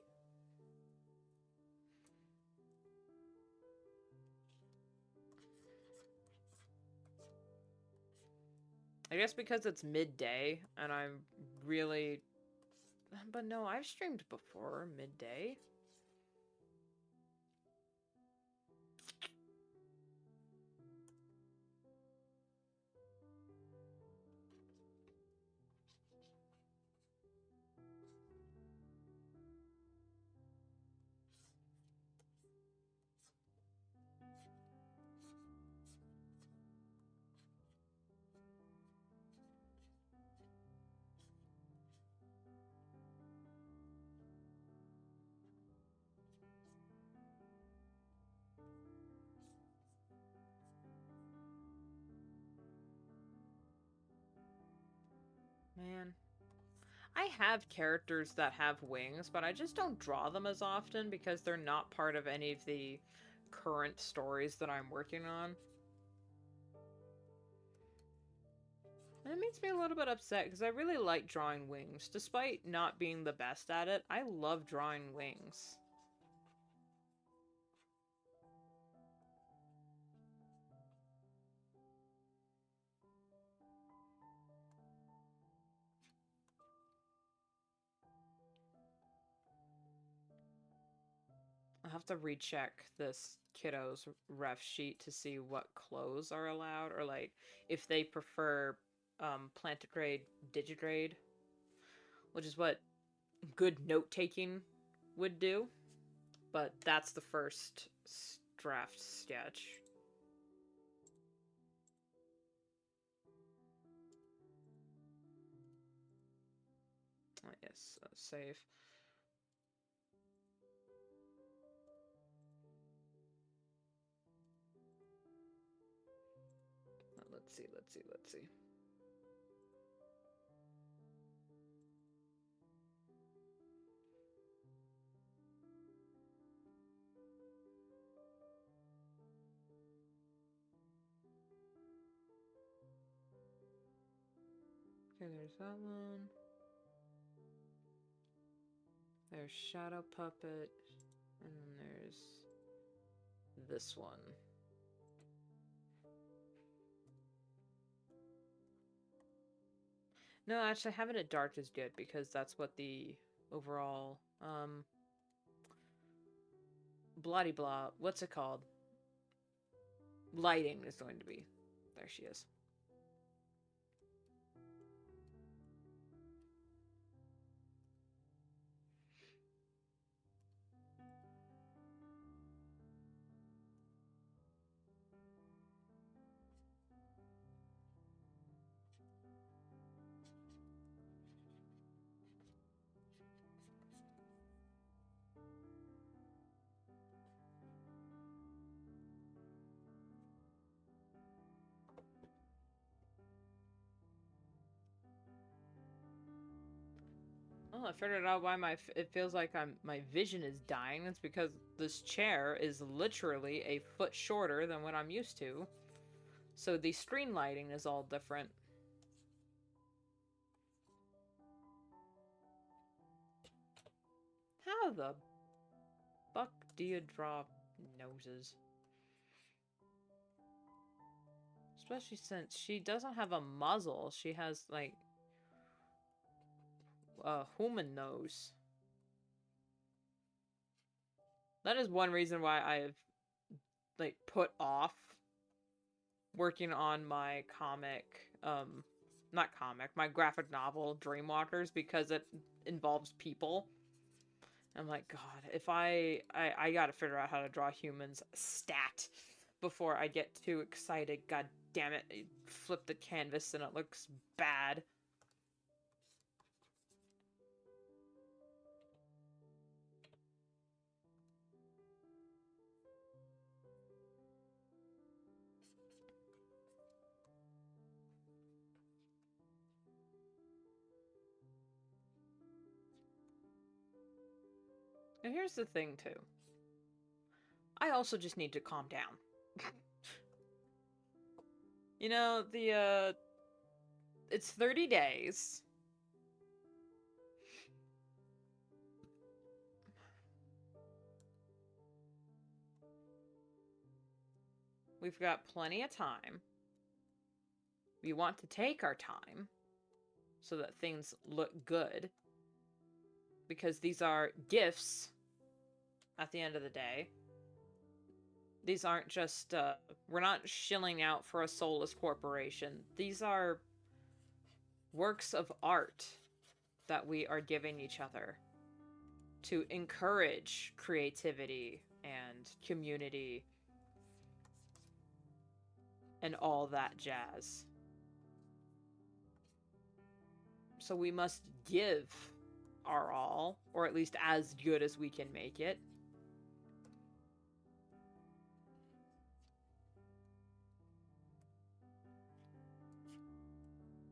I guess because it's midday and I'm really... But no, I've streamed before midday. Man. I have characters that have wings, but I just don't draw them as often because they're not part of any of the current stories that I'm working on. And it makes me a little bit upset because I really like drawing wings. Despite not being the best at it, I love drawing wings. I'll have to recheck this kiddo's ref sheet to see what clothes are allowed, or like if they prefer plantigrade, digigrade, which is what good note taking would do. But that's the first draft sketch. Oh, yes, save. Let's see, let's see, let's see. Okay, there's that one. There's Shadow Puppet. And then there's this one. No, actually, having it dark is good because that's what the overall, bloody blah, what's it called? Lighting is going to be. There she is. Well, I figured out why it feels like my vision is dying. It's because this chair is literally a foot shorter than what I'm used to. So the screen lighting is all different. How the fuck do you draw noses? Especially since she doesn't have a muzzle. She has, like, a human nose. That is one reason why I've, like, put off working on my my graphic novel, Dreamwalkers, because it involves people. I'm like, God, if I gotta figure out how to draw humans stat before I get too excited. God damn it. I flip the canvas and it looks bad. And here's the thing, too. I also just need to calm down. You know, it's 30 days. We've got plenty of time. We want to take our time so that things look good. Because these are gifts at the end of the day. These aren't just, we're not shilling out for a soulless corporation. These are works of art that we are giving each other to encourage creativity and community and all that jazz. So we must give our all, or at least as good as we can make it.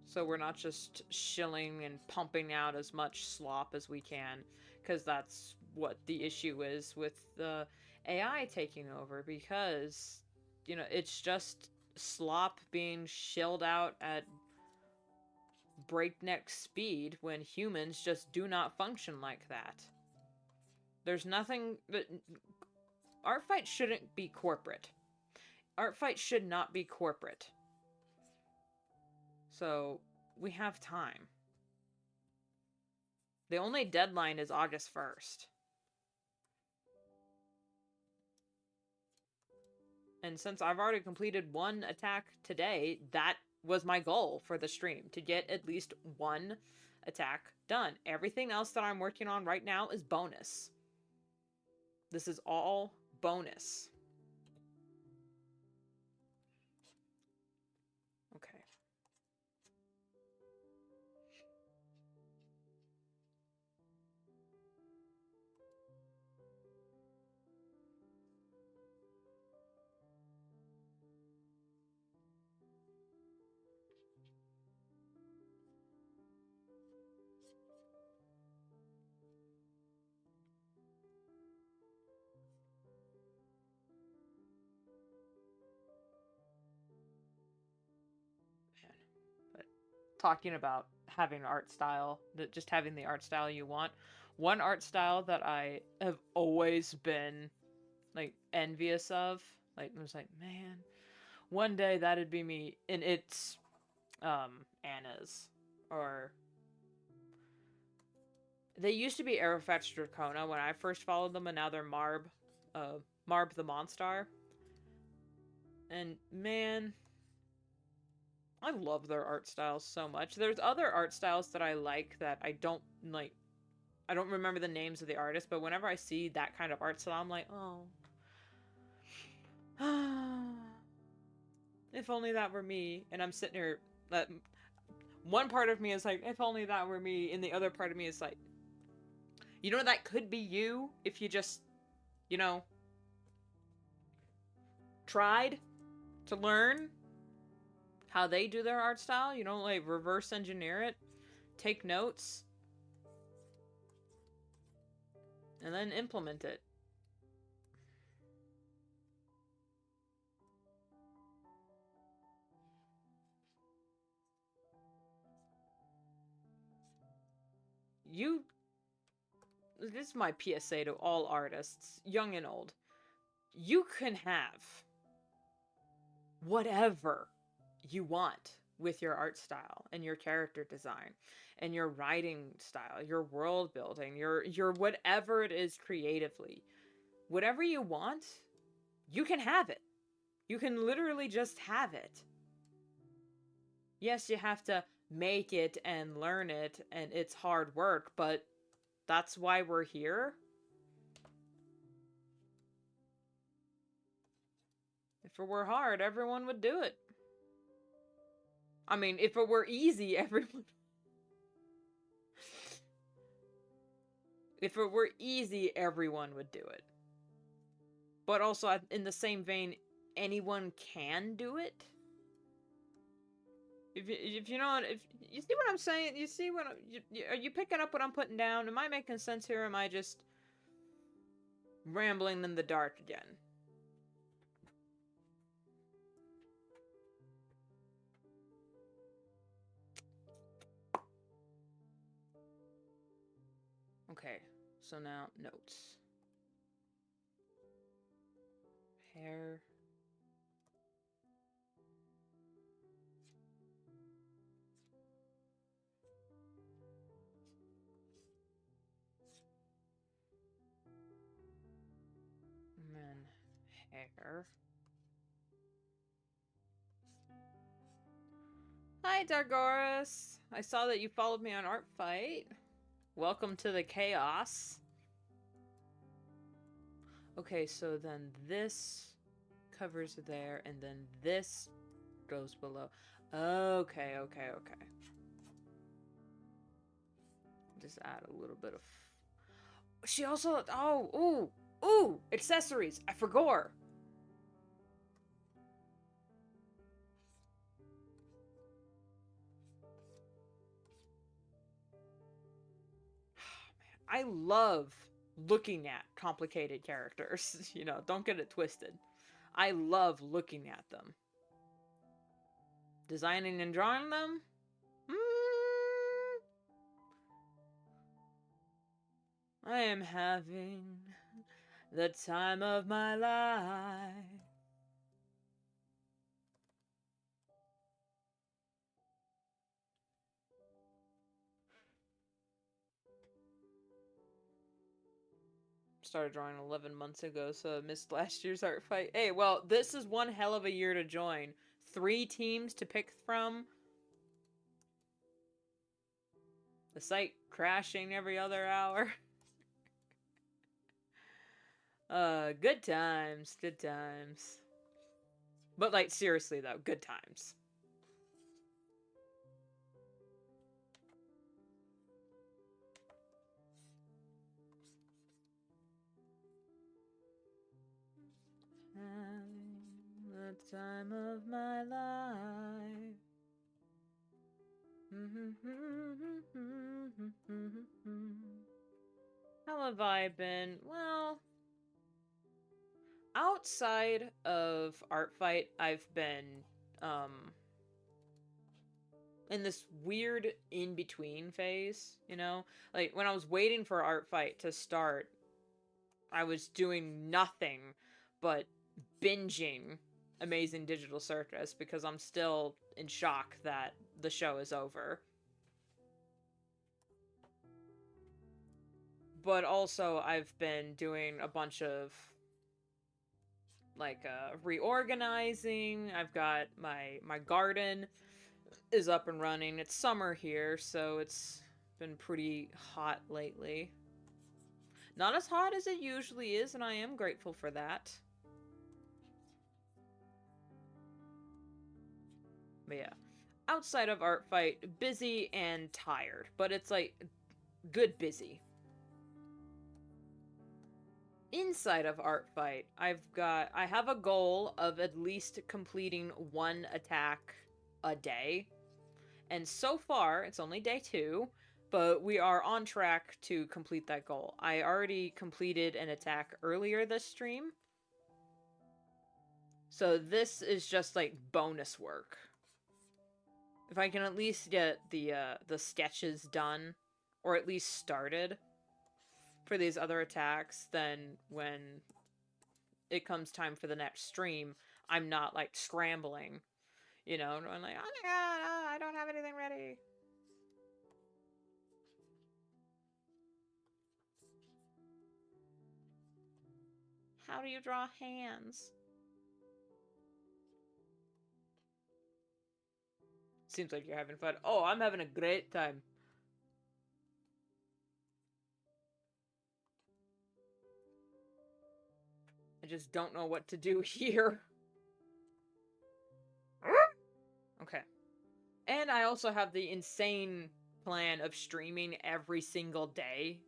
So we're not just shilling and pumping out as much slop as we can, because that's what the issue is with the AI taking over, because, you know, it's just slop being shilled out at breakneck speed when humans just do not function like that. There's nothing that... Artfight shouldn't be corporate. Artfight should not be corporate. So, we have time. The only deadline is August 1st. And since I've already completed one attack today, that was my goal for the stream, to get at least one attack done. Everything else that I'm working on right now is bonus. This is all bonus. Okay. But talking about having art style, just having the art style you want. One art style that I have always been, like, envious of, like, I was like, man, one day that'd be me. And it's Anna's, or they used to be Aerofetch Dracona when I first followed them, and now they're Marb the Monstar. And man, I love their art styles so much. There's other art styles that I like that I don't like. I don't remember the names of the artists, but whenever I see that kind of art style, I'm like, oh, if only that were me. And I'm sitting here. One part of me is like, if only that were me, and the other part of me is like, you know, that could be you if you just, you know, tried to learn how they do their art style. You know, like, reverse engineer it, take notes. and then implement it. This is my PSA to all artists, young and old. You can have whatever you want with your art style and your character design and your writing style, your world building, your whatever it is creatively. Whatever you want, you can have it. You can literally just have it. Yes, you have to make it and learn it, and it's hard work, but that's why we're here. If it were hard, everyone would do it. I mean, if it were easy, everyone... If it were easy, everyone would do it. But also, in the same vein, anyone can do it. If you know, if you see what I'm saying, you see what are you picking up what I'm putting down? Am I making sense here? Or am I just rambling in the dark again? Okay, so now notes. Hair. And then hair. Hi, Dargoris. I saw that you followed me on Artfight. Welcome to the chaos. Okay, so then this covers there, and then this goes below. Okay. Just add a little bit of... She also... Oh, ooh! Accessories! I forgot! I love looking at complicated characters. You know, don't get it twisted. I love looking at them. Designing and drawing them? I am having the time of my life. Started drawing 11 months ago, so I missed last year's Artfight. Hey, well, this is one hell of a year to join. 3 teams to pick from. The site crashing every other hour. Good times, good times. But, like, seriously, though, good times. The time of my life. How have I been? Well, outside of Artfight, I've been in this weird in-between phase, you know? Like, when I was waiting for Artfight to start, I was doing nothing but binging Amazing Digital Circus because I'm still in shock that the show is over. But also, I've been doing a bunch of, like, reorganizing. I've got my garden is up and running. It's summer here, so it's been pretty hot lately. Not as hot as it usually is, and I am grateful for that. But yeah. Outside of Artfight, busy and tired. But it's like, good busy. Inside of Artfight, I have a goal of at least completing 1 attack a day. And so far, it's only day 2, But we are on track to complete that goal. I already completed an attack earlier this stream. So this is just like bonus work. If I can at least get the sketches done, or at least started for these other attacks, then when it comes time for the next stream, I'm not like scrambling, you know, and I'm like, oh my god, I don't have anything ready. How do you draw hands? Seems like you're having fun. Oh, I'm having a great time. I just don't know what to do here. Okay. And I also have the insane plan of streaming every single day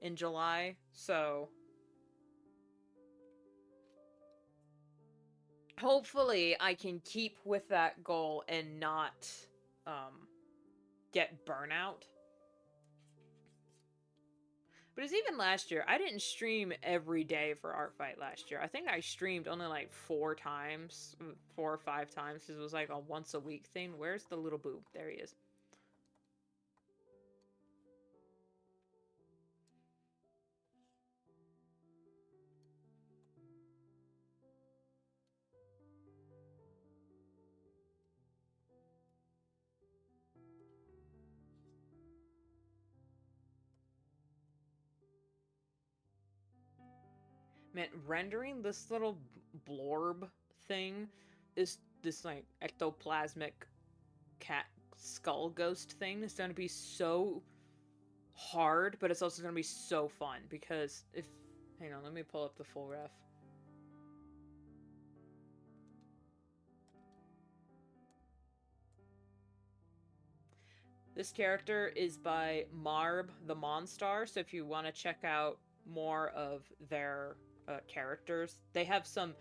in July, so hopefully I can keep with that goal and not get burnout. But it's even last year. I didn't stream every day for Art Fight last year. I think I streamed only like 4 times, 4 or 5 times, because it was like a once a week thing. Where's the little boob? There he is. Man, rendering this little blorb thing, this like ectoplasmic cat skull ghost thing is going to be so hard, but it's also going to be so fun because if... Hang on, let me pull up the full ref. This character is by Marb the Monstar, so if you want to check out more of their characters, they have some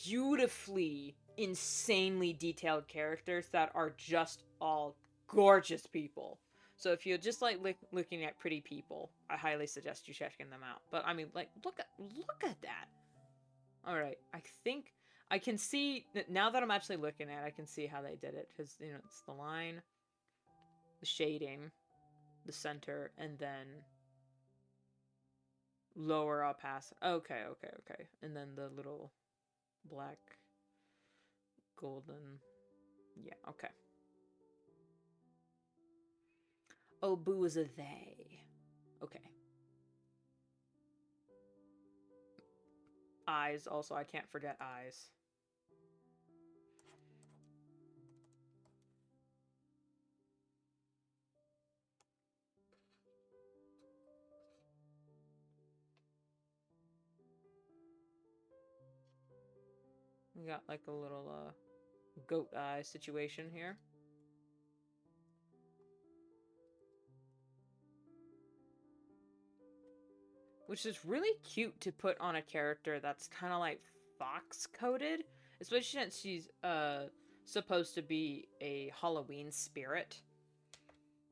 beautifully, insanely detailed characters that are just all gorgeous people. So if you just like looking at pretty people, I highly suggest you checking them out. But I mean, like, look at that. All right, I think I can see now that I'm actually looking at it, I can see how they did it because you know it's the line, the shading, the center, and then lower opassity. Okay, and then the little black, golden. Yeah, okay. Oh, boo is a they. Okay. Eyes also, I can't forget eyes. We got like a little goat eye situation here. Which is really cute to put on a character that's kind of like fox-coded. Especially since she's supposed to be a Halloween spirit.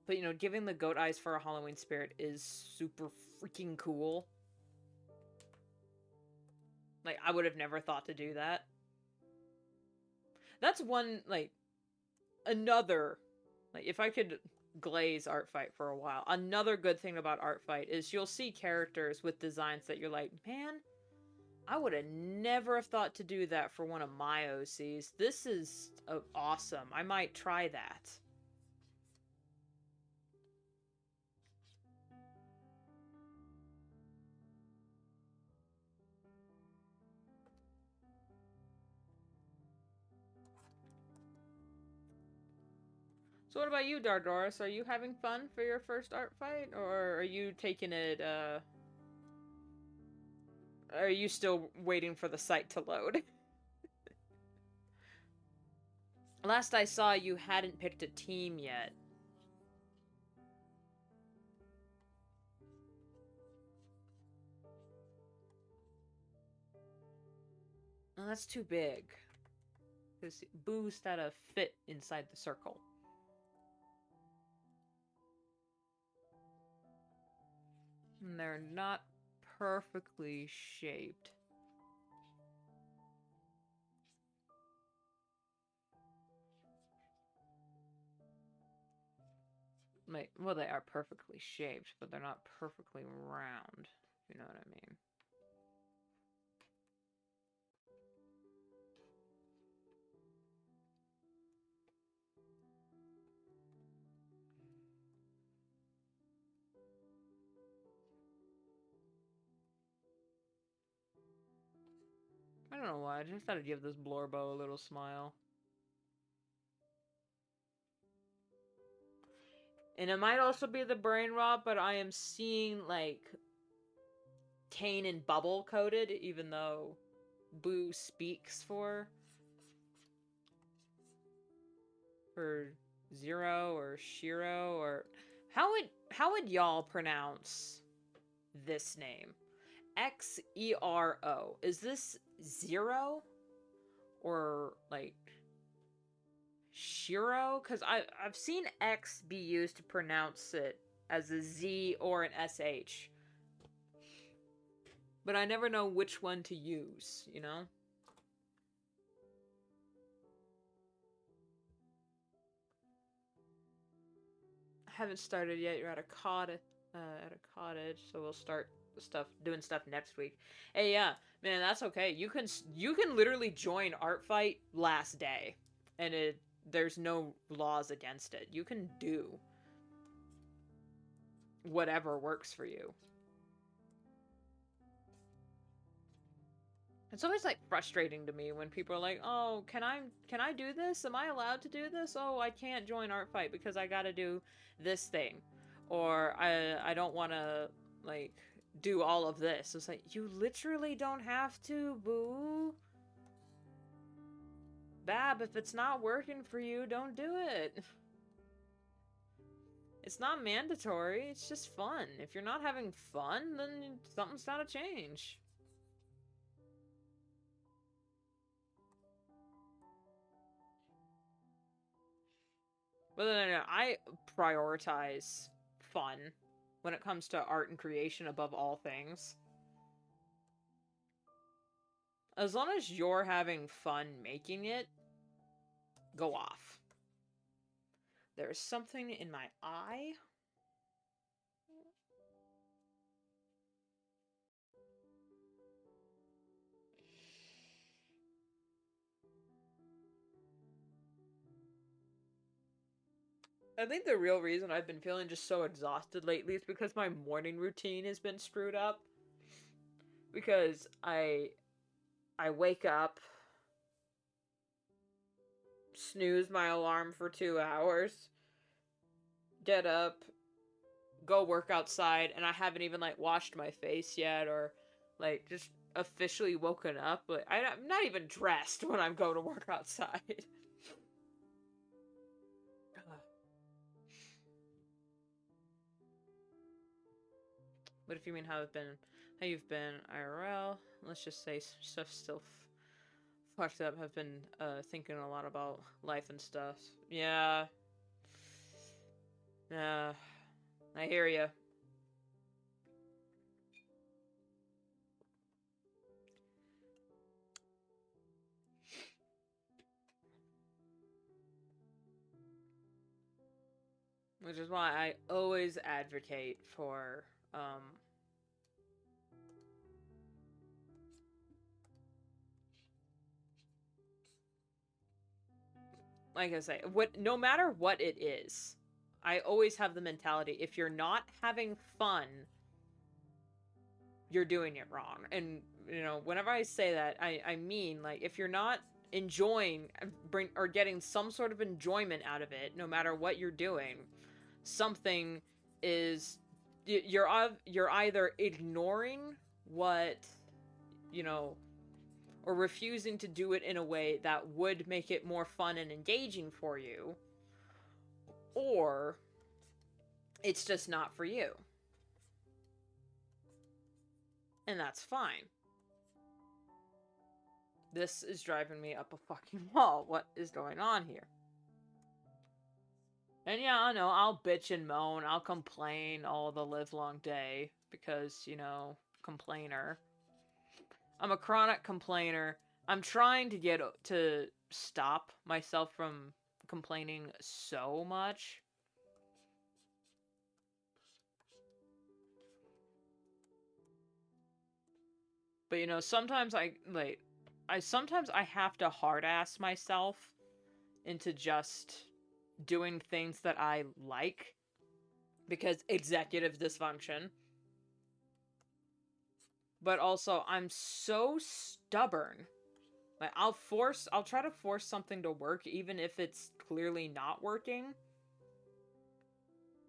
But, you know, giving the goat eyes for a Halloween spirit is super freaking cool. Like, I would have never thought to do that. That's one, like, another... Like, if I could glaze Art Fight for a while, another good thing about Art Fight is you'll see characters with designs that you're like, man, I would have never have thought to do that for one of my OCs. This is awesome. I might try that. So what about you, Dardoris? Are you having fun for your first Art Fight? Or are you taking it, are you still waiting for the site to load? Last I saw, you hadn't picked a team yet. Oh, that's too big. Because Boo's gotta fit inside the circle. And they're not perfectly shaped. Like, well, they are perfectly shaped, but they're not perfectly round. If you know what I mean. I don't know why. I just thought I'd give this Blorbo a little smile. And it might also be the brain rot, but I am seeing, like, Kane and Bubble coded, even though Boo speaks for Zero or Shiro, or how would y'all pronounce this name? Xero. Is this Zero or like Shiro? Because I've seen X be used to pronounce it as a Z or an SH, but I never know which one to use. You know. I haven't started yet. You're at a cottage, so we'll start doing stuff next week. Hey, yeah, man, that's okay. You can literally join Art Fight last day, and there's no laws against it. You can do whatever works for you. It's always like frustrating to me when people are like, "Oh, can I do this? Am I allowed to do this? Oh, I can't join Art Fight because I got to do this thing." Or I don't want to like do all of this. It's like, you literally don't have to, boo. Bab, if it's not working for you, don't do it. It's not mandatory, it's just fun. If you're not having fun, then something's gotta change. But no, I prioritize fun when it comes to art and creation above all things. As long as you're having fun making it, go off. There's something in my eye. I think the real reason I've been feeling just so exhausted lately is because my morning routine has been screwed up. Because I wake up, snooze my alarm for 2 hours, get up, go work outside, and I haven't even like washed my face yet or like just officially woken up. Like I'm not even dressed when I go to work outside. But if you mean how you've been IRL, let's just say stuff still fucked up. Have been thinking a lot about life and stuff. Yeah. Yeah. I hear you. Which is why I always advocate for like I say, no matter what it is, I always have the mentality, if you're not having fun, you're doing it wrong. And you know, whenever I say that, I mean, like, if you're not enjoying or getting some sort of enjoyment out of it, no matter what you're doing, something is you're either ignoring what, you know, or refusing to do it in a way that would make it more fun and engaging for you, or it's just not for you. And that's fine. This is driving me up a fucking wall. What is going on here? And yeah, I know, I'll bitch and moan, I'll complain all the livelong day. because, you know, complainer. I'm a chronic complainer. I'm trying to get to stop myself from complaining so much. But you know, sometimes sometimes I have to hard ass myself into just doing things that I like because executive dysfunction. But also I'm so stubborn. Like I'll try to force something to work even if it's clearly not working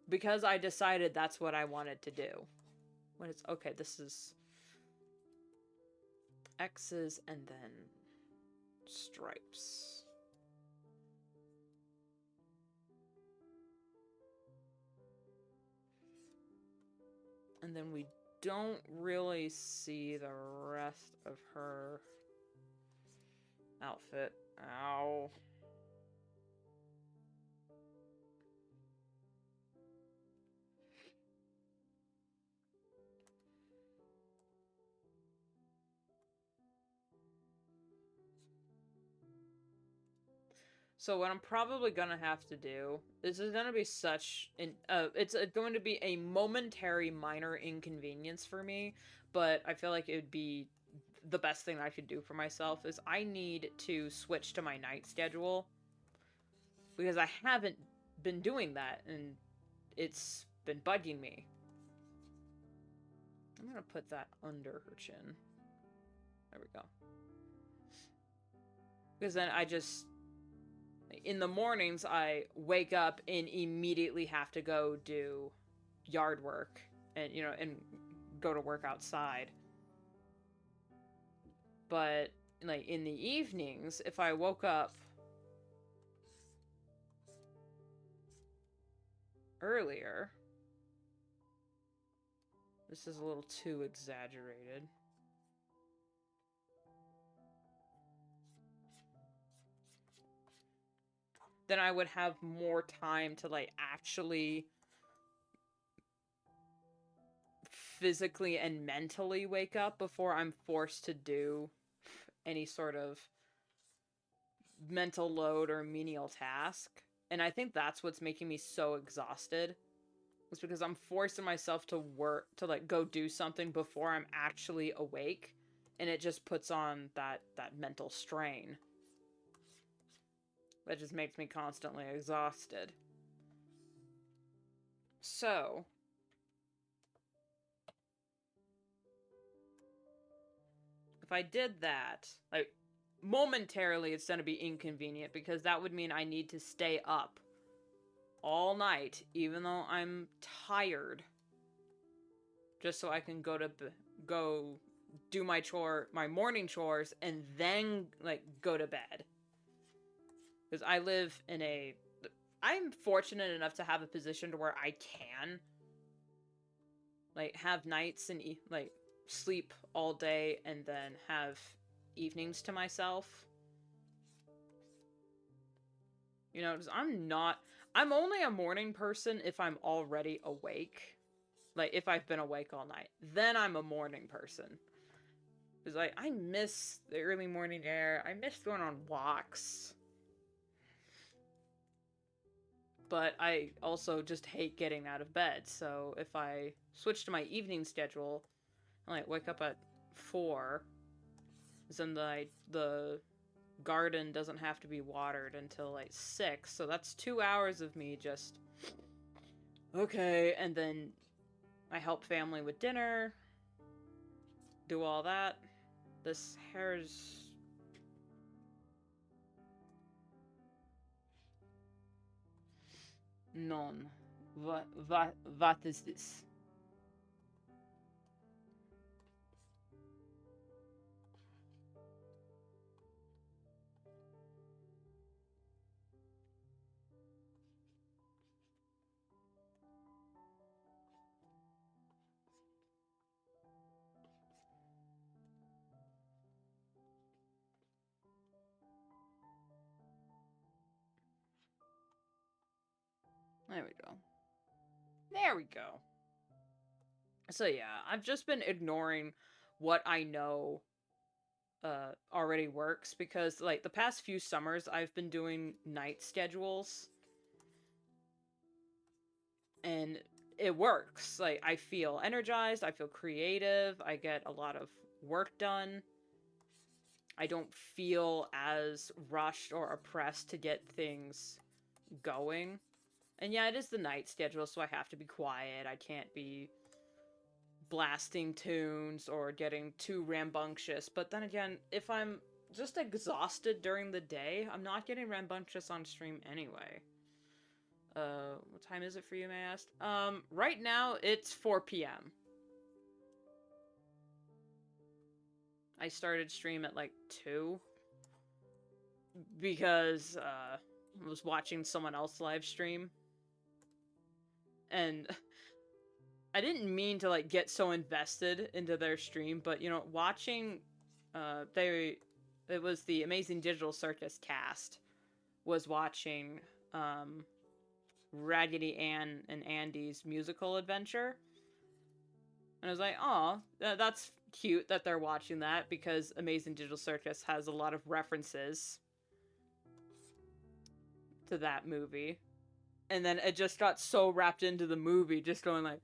because I decided that's what I wanted to do. When it's okay, this is X's and then stripes. And then we don't really see the rest of her outfit. Ow. So what I'm probably gonna have to do, this is gonna be such an, it's going to be a momentary minor inconvenience for me, but I feel like it would be the best thing I could do for myself is I need to switch to my night schedule because I haven't been doing that and it's been bugging me. I'm gonna put that under her chin. There we go. Because then I just, in the mornings, I wake up and immediately have to go do yard work and, you know, and go to work outside. But, like, in the evenings, if I woke up earlier, this is a little too exaggerated. Then I would have more time to, like, actually physically and mentally wake up before I'm forced to do any sort of mental load or menial task. And I think that's what's making me so exhausted. It's because I'm forcing myself to work, to like go do something before I'm actually awake. And it just puts on that mental strain. That just makes me constantly exhausted. So, if I did that, like, momentarily it's going to be inconvenient because that would mean I need to stay up all night, even though I'm tired, just so I can go do my morning chores, and then like go to bed. Because I'm fortunate enough to have a position to where I can like have nights and like sleep all day and then have evenings to myself. You know, I'm only a morning person if I'm already awake. Like, if I've been awake all night. Then I'm a morning person. Because, like, I miss the early morning air. I miss going on walks. But I also just hate getting out of bed. So if I switch to my evening schedule, and, like, wake up at 4, then the garden doesn't have to be watered until, like, 6. So that's 2 hours of me just... Okay, and then I help family with dinner, do all that. This hair's... Non. What is this? There we go. There we go. So yeah, I've just been ignoring what I know already works because like the past few summers I've been doing night schedules and it works. Like I feel energized, I feel creative, I get a lot of work done. I don't feel as rushed or oppressed to get things going. And yeah, it is the night schedule, so I have to be quiet. I can't be blasting tunes or getting too rambunctious. But then again, if I'm just exhausted during the day, I'm not getting rambunctious on stream anyway. What time is it for you, may I ask? Right now it's 4 p.m. I started stream at like 2 because I was watching someone else live stream and I didn't mean to like get so invested into their stream, but you know, watching it was the Amazing Digital Circus cast was watching Raggedy Ann and Andy's musical adventure. And I was like, "Oh, that's cute that they're watching that because Amazing Digital Circus has a lot of references to that movie." And then it just got so wrapped into the movie, just going like,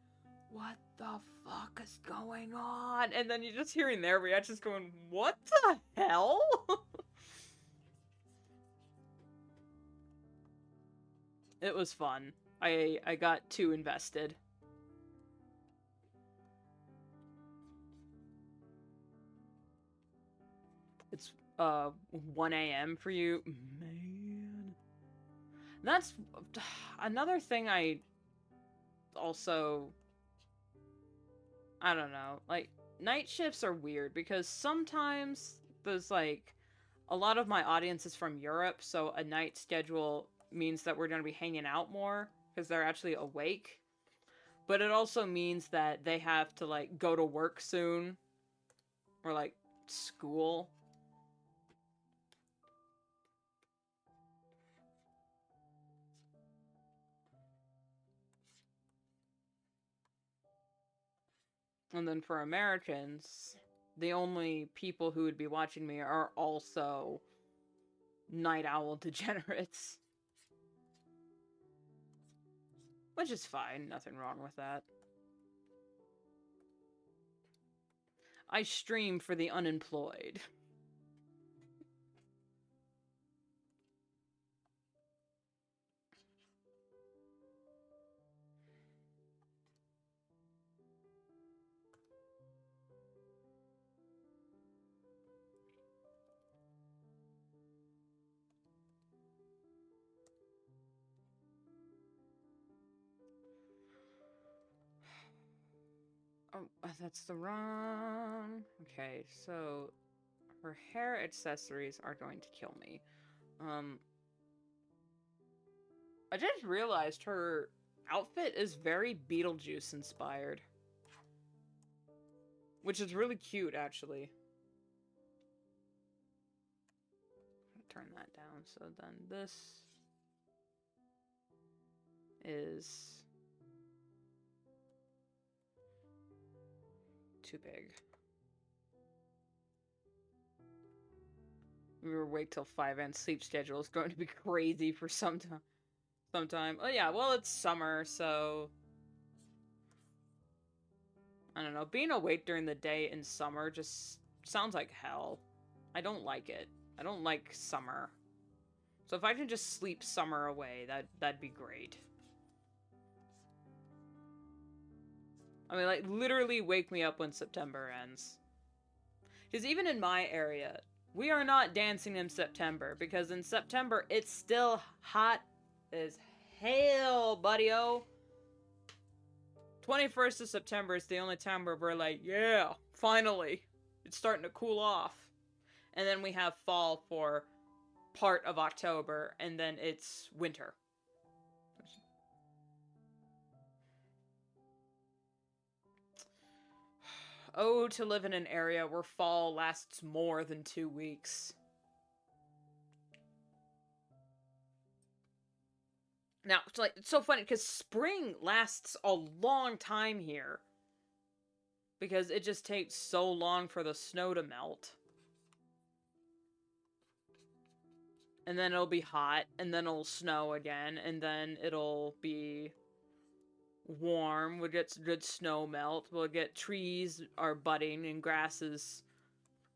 what the fuck is going on? And then you're just hearing their reactions going, what the hell? It was fun. I got too invested. It's 1 a.m. for you. Man. That's another thing also I don't know. Like night shifts are weird because sometimes there's like a lot of my audience is from Europe, so a night schedule means that we're going to be hanging out more because they're actually awake. But it also means that they have to like go to work soon or like school. And then for Americans, the only people who would be watching me are also night owl degenerates. Which is fine, nothing wrong with that. I stream for the unemployed. Oh, that's the wrong... Okay, so her hair accessories are going to kill me. I just realized her outfit is very Beetlejuice inspired. Which is really cute, actually. Turn that down, so then this is too big. We were wait till 5 and sleep schedule is going to be crazy for some time. Oh yeah, well it's summer, so I don't know. Being awake during the day in summer just sounds like hell. I don't like it. I don't like summer. So if I can just sleep summer away, that'd be great. I mean, like, literally wake me up when September ends. Because even in my area, we are not dancing in September, because in September, it's still hot as hell, buddy-o. 21st of September is the only time where we're like, yeah, finally, it's starting to cool off. And then we have fall for part of October, and then it's winter. Oh, to live in an area where fall lasts more than 2 weeks. Now, it's like it's so funny because spring lasts a long time here. because it just takes so long for the snow to melt. And then it'll be hot, and then it'll snow again, and then it'll be warm. We'll get good snow melt. We'll get trees are budding and grasses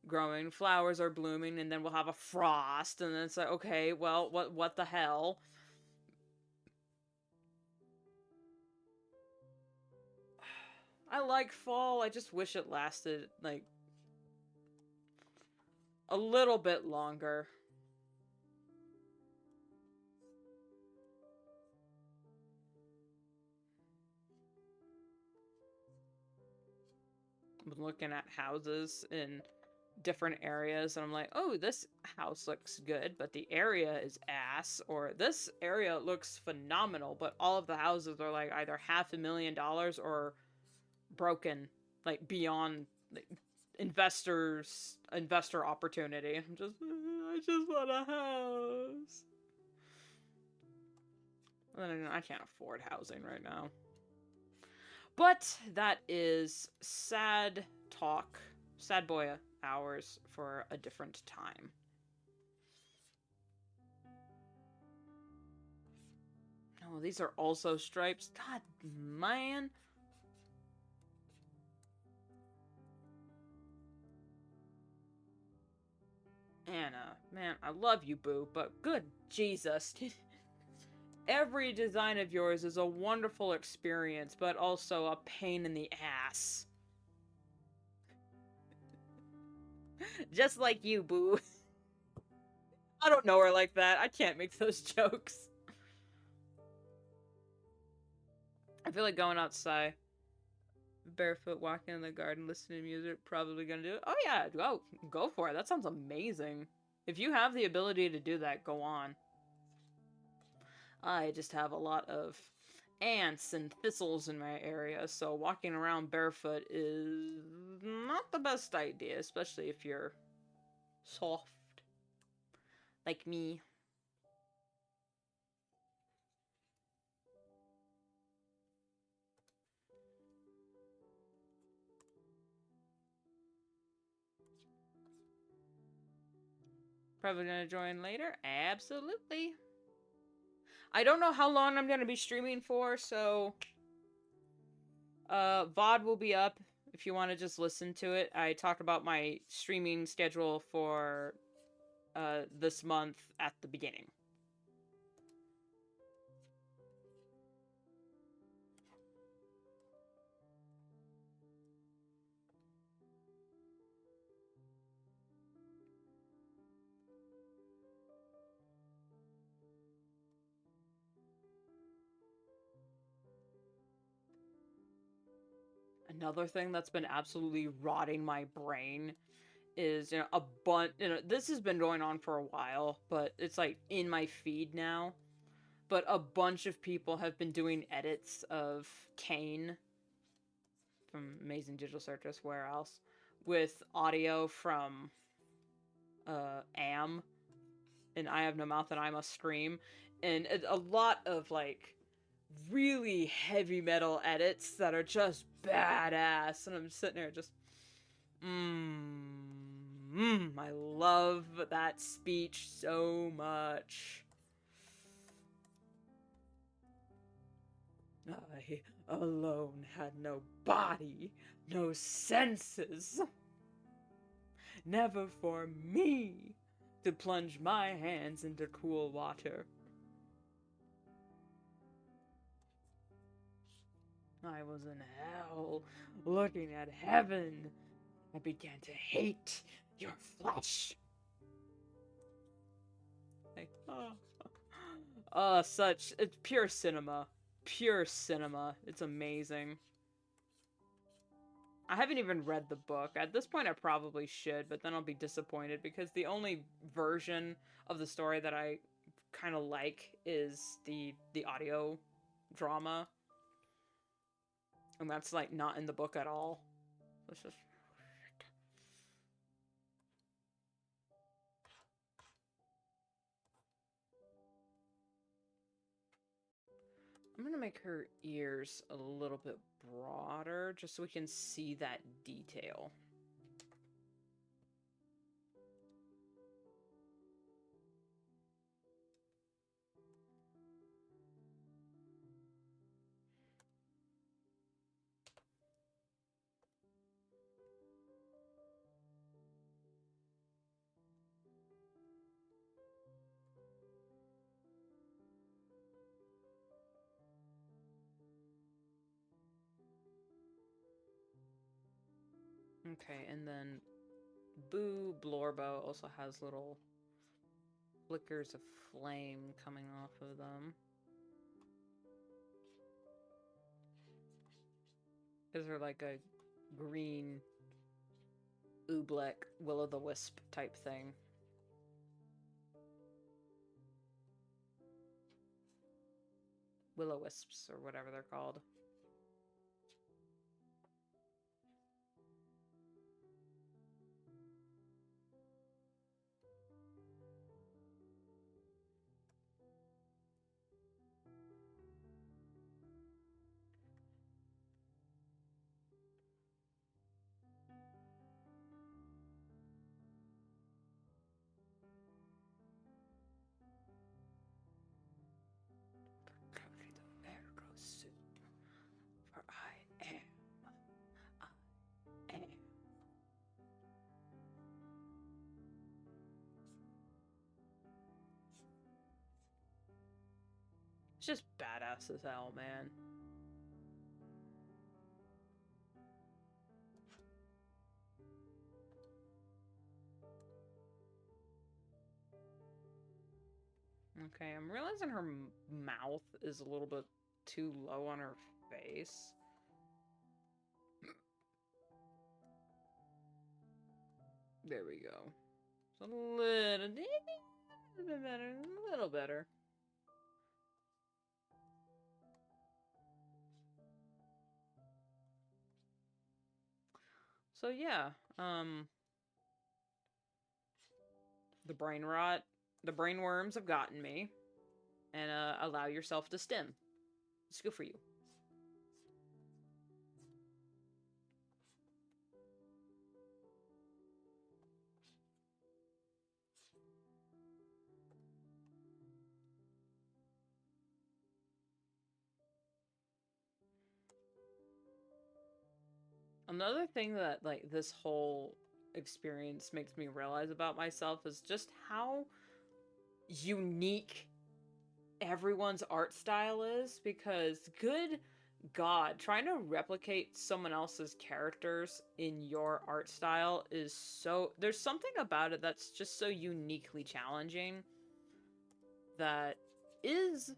growing, flowers are blooming, and then we'll have a frost, and then it's like, okay, well, what the hell? I like fall. I just wish it lasted like a little bit longer. I'm looking at houses in different areas and I'm like, oh, this house looks good, but the area is ass, or this area looks phenomenal, but all of the houses are like either $500,000 or broken, like beyond like, investor opportunity. I just want a house. I can't afford housing right now. But that is sad talk, sad boy hours for a different time. Oh, these are also stripes. God, man. Anna, man, I love you, boo, but good Jesus. Every design of yours is a wonderful experience, but also a pain in the ass. Just like you, boo. I don't know her like that. I can't make those jokes. I feel like going outside, barefoot, walking in the garden, listening to music, probably gonna do it. Oh yeah, go for it. That sounds amazing. If you have the ability to do that, go on. I just have a lot of ants and thistles in my area, so walking around barefoot is not the best idea, especially if you're soft, like me. Probably gonna join later? Absolutely. I don't know how long I'm gonna be streaming for, so VOD will be up if you want to just listen to it. I talk about my streaming schedule for this month at the beginning. Another thing that's been absolutely rotting my brain is, a bunch, this has been going on for a while, but it's like in my feed now. But a bunch of people have been doing edits of Kane from Amazing Digital Circus, where else, with audio from Am and I Have No Mouth and I Must Scream, and a lot of like really heavy metal edits that are just badass, and I'm sitting there just I love that speech so much. I alone had no body, no senses. Never for me to plunge my hands into cool water. I was in hell, looking at heaven. I began to hate your flesh. Like, it's pure cinema. Pure cinema. It's amazing. I haven't even read the book. At this point, I probably should, but then I'll be disappointed because the only version of the story that I kind of like is the audio drama. And that's, like, not in the book at all. It's just... I'm gonna make her ears a little bit broader just so we can see that detail. Okay, and then Boo Blorbo also has little flickers of flame coming off of them. Is there like a green oobleck will-o'-the-wisp type thing? Will-o'-wisps, or whatever they're called. Cover the air grows soon, for I am. It's just badass as hell, man. Okay, I'm realizing her mouth is a little bit too low on her face. There we go. It's a little bit better, a little better. So yeah, the brain rot, the brain worms have gotten me, and allow yourself to stim. It's good for you. Another thing that, like, this whole experience makes me realize about myself is just how unique everyone's art style is, because good God, trying to replicate someone else's characters in your art style is so... There's something about it that's just so uniquely challenging that is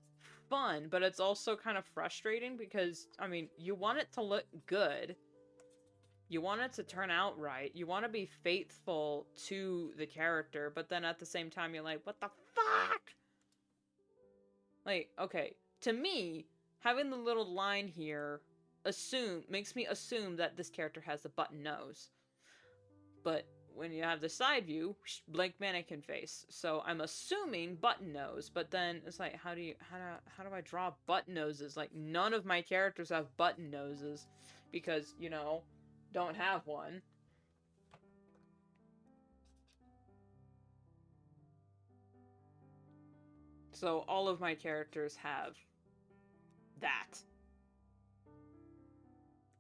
fun, but it's also kind of frustrating because, I mean, you want it to look good. You want it to turn out right. You want to be faithful to the character, but then at the same time, you're like, what the fuck? Like, okay, to me, having the little line here makes me assume that this character has a button nose. But when you have the side view, blank mannequin face. So I'm assuming button nose, but then it's like, how do I draw button noses? Like, none of my characters have button noses because, you know, don't have one. So all of my characters have that.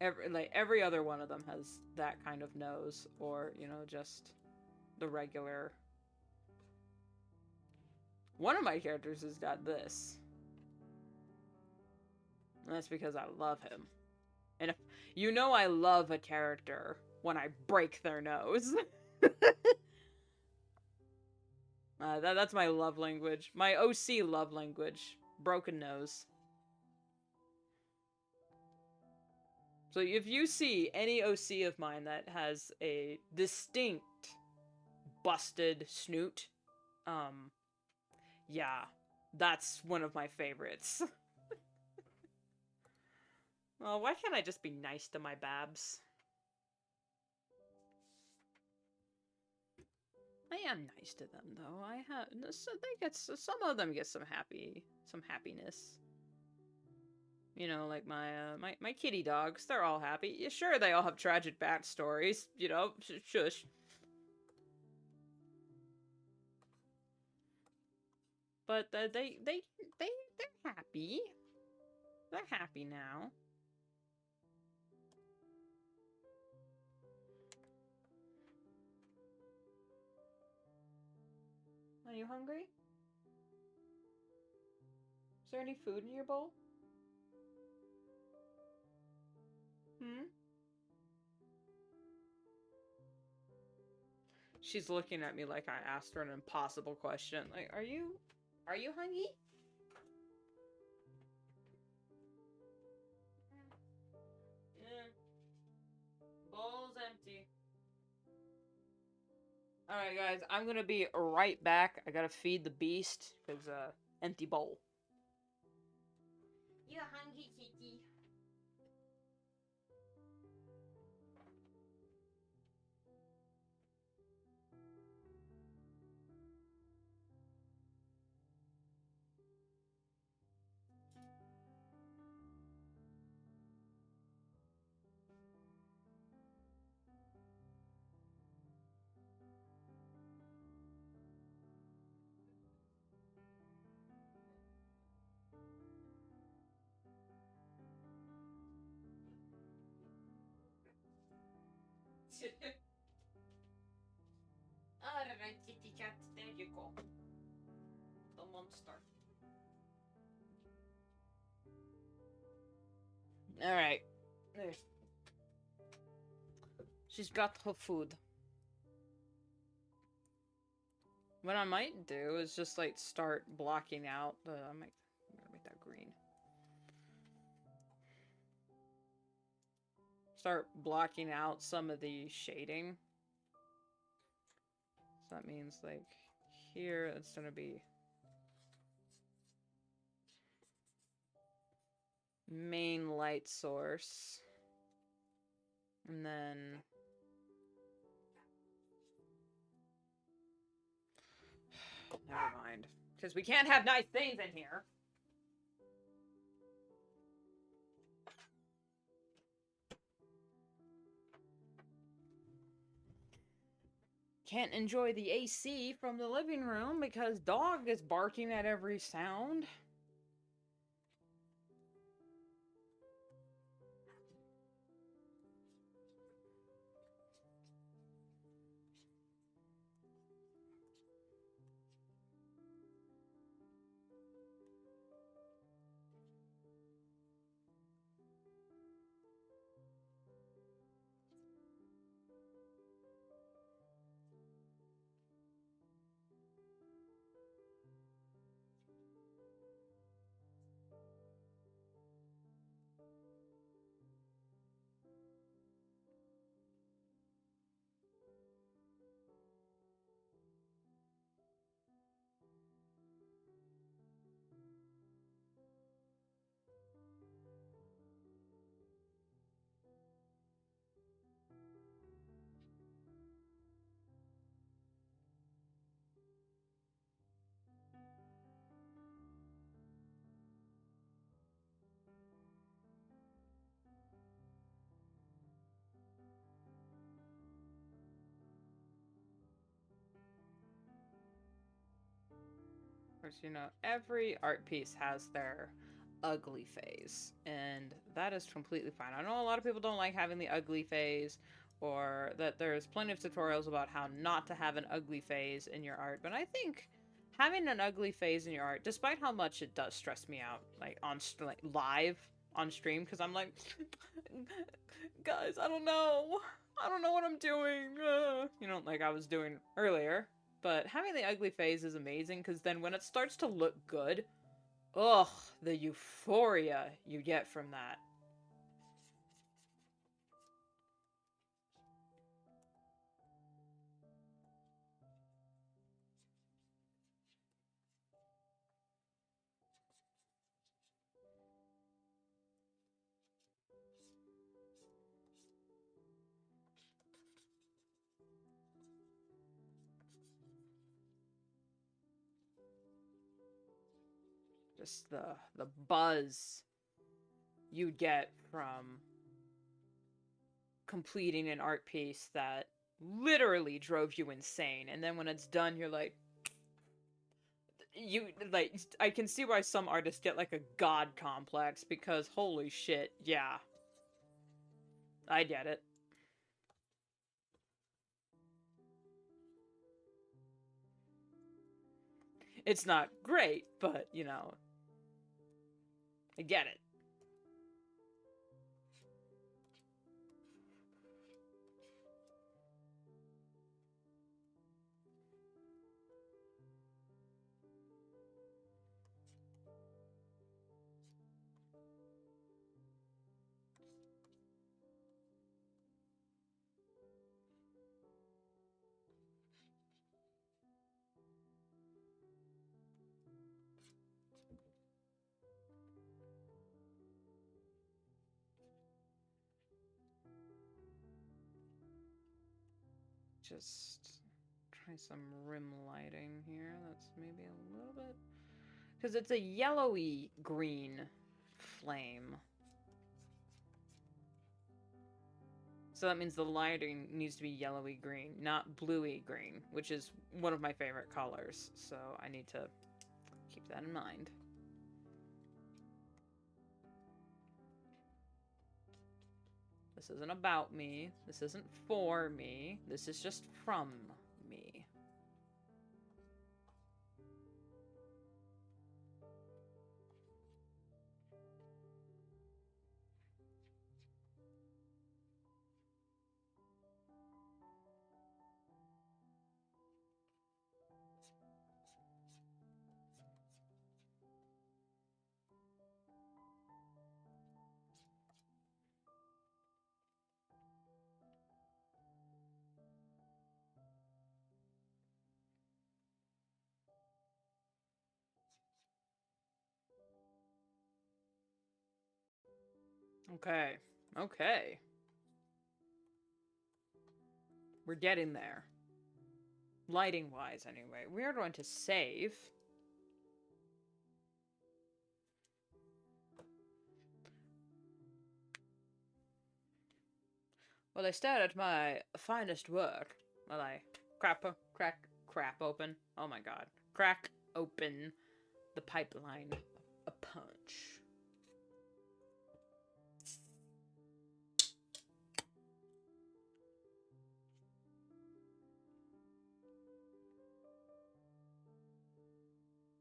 Every other one of them has that kind of nose, or, you know, just the regular. One of my characters has got this. And that's because I love him. And if you know I love a character when I break their nose. That's my love language. My OC love language. Broken nose. So if you see any OC of mine that has a distinct busted snoot, yeah, that's one of my favorites. Well, why can't I just be nice to my babs? I am nice to them, though. So they get some of them get some happiness. You know, like my kitty dogs, they're all happy. Yeah, sure, they all have tragic backstories. You know, shush. But they're happy. They're happy now. Are you hungry? Is there any food in your bowl? Hmm? She's looking at me like I asked her an impossible question. Like, are you hungry? Yeah. Bowl's empty. Alright, guys, I'm gonna be right back. I gotta feed the beast, because, empty bowl. You hungry, kitty? Alright, kitty cat, there you go. The monster. Alright. There. She's got her food. What I might do is just, like, start blocking out the... I'm gonna make that green. Start blocking out some of the shading. So that means, like, here it's gonna be main light source. And then... Never mind. Because we can't have nice things in here. Can't enjoy the AC from the living room because dog is barking at every sound. Of course, you know, every art piece has their ugly phase, and that is completely fine. I know a lot of people don't like having the ugly phase, or that there's plenty of tutorials about how not to have an ugly phase in your art, but I think having an ugly phase in your art, despite how much it does stress me out, like like live on stream, because I'm like, guys, I don't know. I don't know what I'm doing. You know, like I was doing earlier. But having the ugly phase is amazing because then when it starts to look good, ugh, the euphoria you get from that. Just the buzz you get from completing an art piece that literally drove you insane. And then when it's done, you're like, I can see why some artists get like a god complex because holy shit, yeah. I get it. It's not great, but you know, I get it. Just try some rim lighting here. That's maybe a little bit, because it's a yellowy green flame. So that means the lighting needs to be yellowy green, not bluey green, which is one of my favorite colors. So I need to keep that in mind. This isn't about me. This isn't for me. This is just from me. Okay. Okay. We're getting there. Lighting-wise, anyway. We are going to save. While I stare at my finest work, while I crap open. Oh my god. Crack open the pipeline. A punch.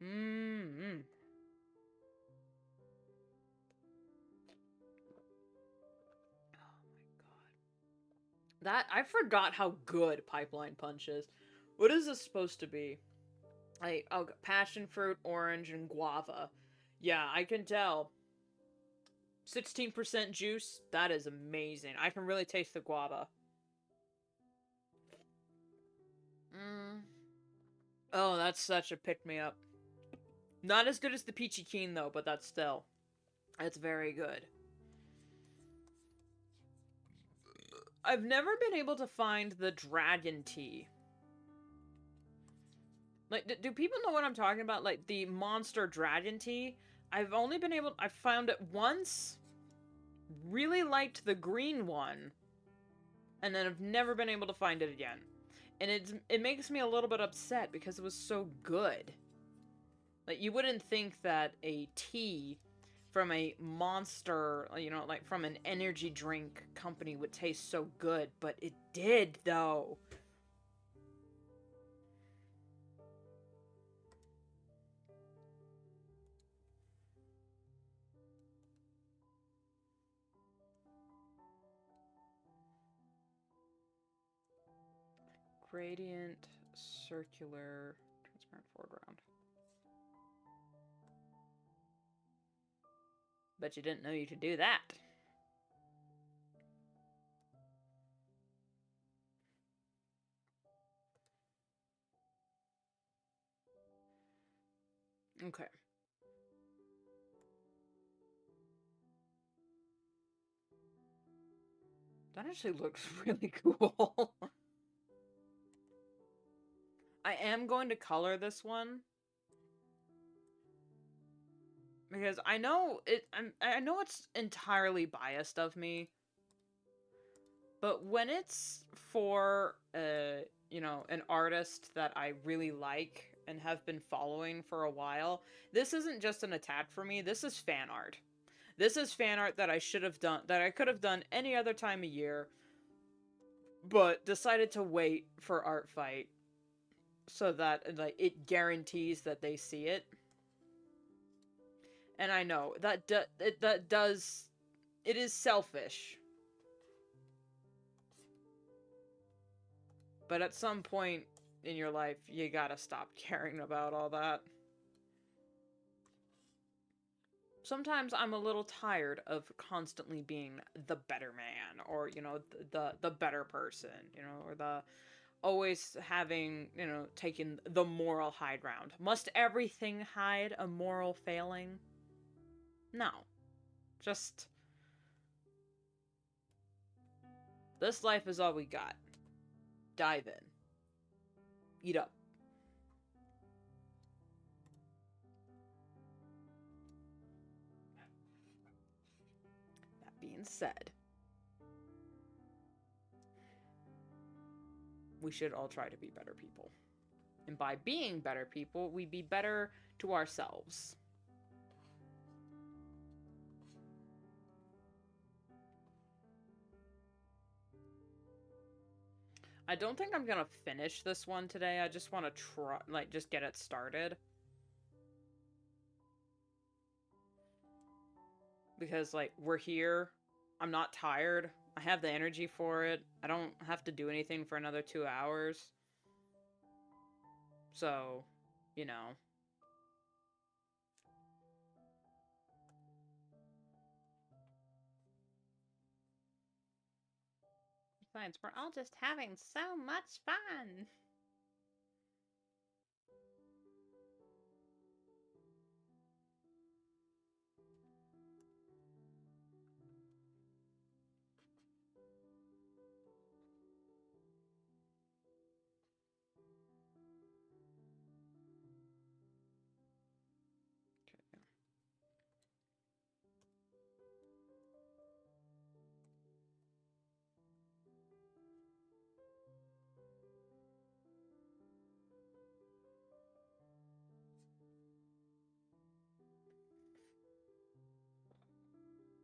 Mm-hmm. That, I forgot how good Pipeline Punch is. What is this supposed to be? Like, oh, passion fruit, orange, and guava. Yeah, I can tell. 16% juice, that is amazing. I can really taste the guava. Mm. Oh, that's such a pick-me-up. Not as good as the Peachy Keen, though, but that's still. It's very good. I've never been able to find the dragon tea. Like, do people know what I'm talking about? Like, the monster dragon tea? I've only been able... I found it once. Really liked the green one. And then I've never been able to find it again. And it makes me a little bit upset because it was so good. Like, you wouldn't think that a tea from a monster, you know, like from an energy drink company would taste so good, but it did, though. Gradient, circular, transparent foreground. Bet you didn't know you could do that. Okay. That actually looks really cool. I am going to color this one. Because I know I know it's entirely biased of me, but when it's for you know, an artist that I really like and have been following for a while, this isn't just an attack for me. This is fan art. This is fan art that I should have done, that I could have done any other time of year, but decided to wait for Art Fight so that like it guarantees that they see it. And I know that that does, it is selfish, but at some point in your life you gotta stop caring about all that. Sometimes I'm a little tired of constantly being the better man, or you know, the better person, you know, or the always having, you know, taking the moral high ground. Must everything hide a moral failing? No. Just, this life is all we got. Dive in. Eat up. That being said, we should all try to be better people. And by being better people, we be better to ourselves. I don't think I'm gonna finish this one today. I just want to try, like, just get it started. Because, like, we're here. I'm not tired. I have the energy for it. I don't have to do anything for another 2 hours. So, you know. Besides, we're all just having so much fun.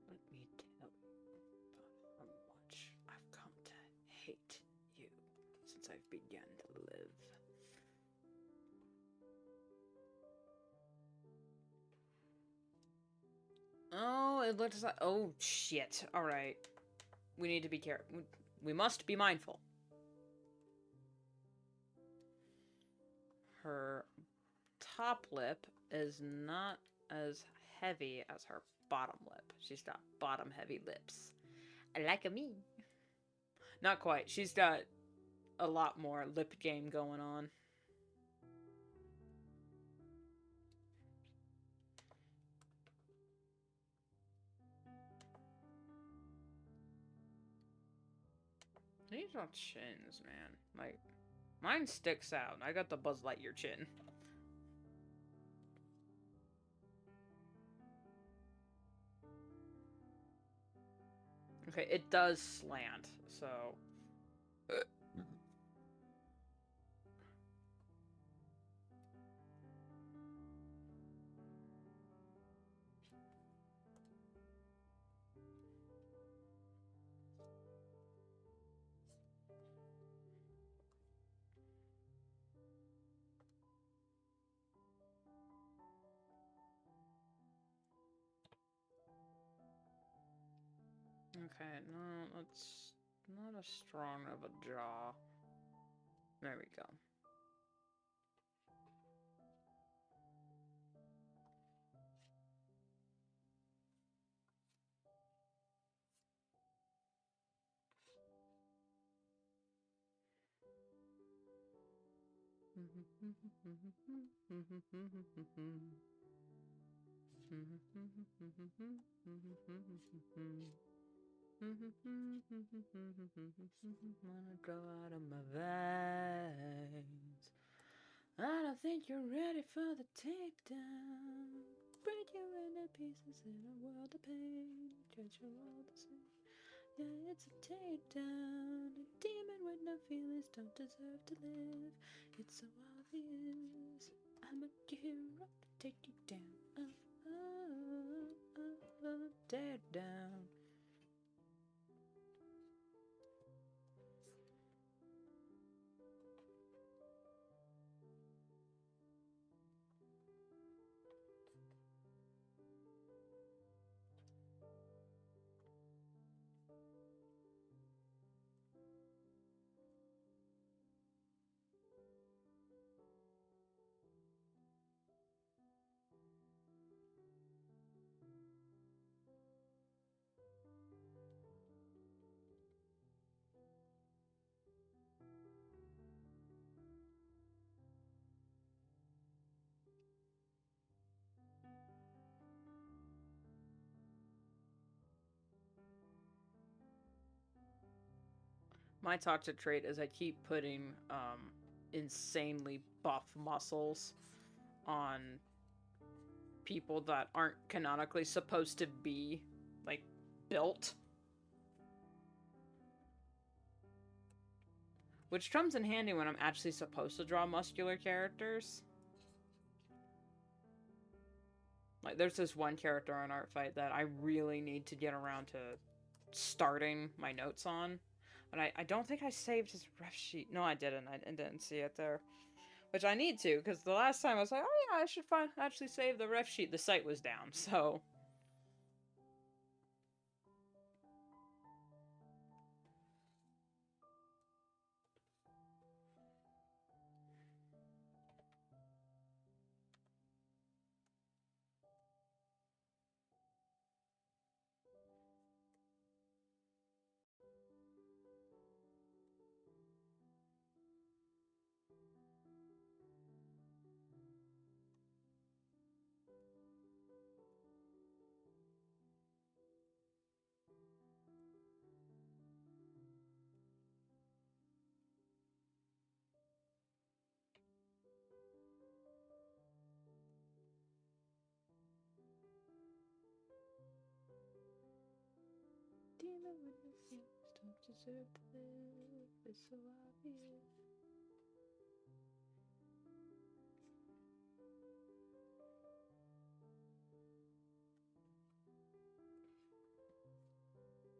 Let me tell you about how much I've come to hate you since I've begun to live. Oh, it looks like. Oh, shit. Alright. We need to be careful. We must be mindful. Her top lip is not as heavy as her bottom lip. She's got bottom heavy lips. Like a me. Not quite. She's got a lot more lip game going on. These are chins, man. Like, mine sticks out. I got the Buzz Lightyear chin. Okay, it does slant, so. Okay, no, that's not as strong of a jaw. There we go. Wanna go out of my veins. I don't think you're ready for the takedown. break you into pieces in a world of pain. Cause you're all the same. Yeah, it's a takedown. A demon with no feelings don't deserve to live. It's so obvious. I'm a hero to take you down. Tear down. My toxic trait is I keep putting insanely buff muscles on people that aren't canonically supposed to be like built. Which comes in handy when I'm actually supposed to draw muscular characters. Like, there's this one character on Art Fight that I really need to get around to starting my notes on. And I don't think I saved his ref sheet. No, I didn't. I didn't see it there. Which I need to, because the last time I was like, oh yeah, I should actually save the ref sheet. The site was down, so... Demon with no feelings don't deserve to live. It's so obvious.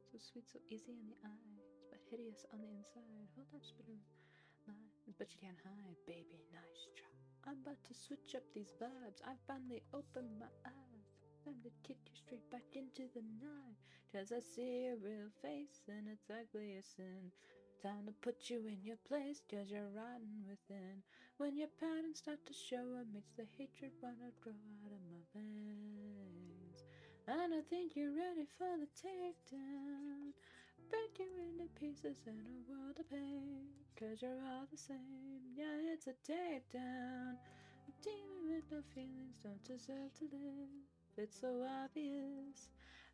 So sweet, so easy on the eyes, but hideous on the inside. Hold on, just a bit of lie, but you can't hide, baby. Nice try. I'm about to switch up these vibes. I finally opened my eyes. Time to kick you straight back into the night. 'Cause I see your real face and it's ugly as sin. Time to put you in your place, 'cause you're rotten within. When your patterns start to show, it makes the hatred wanna grow out of my veins. And I think you're ready for the takedown. Break you into pieces in a world of pain. 'Cause you're all the same. Yeah, it's a takedown. A demon with no feelings don't deserve to live. It's so obvious.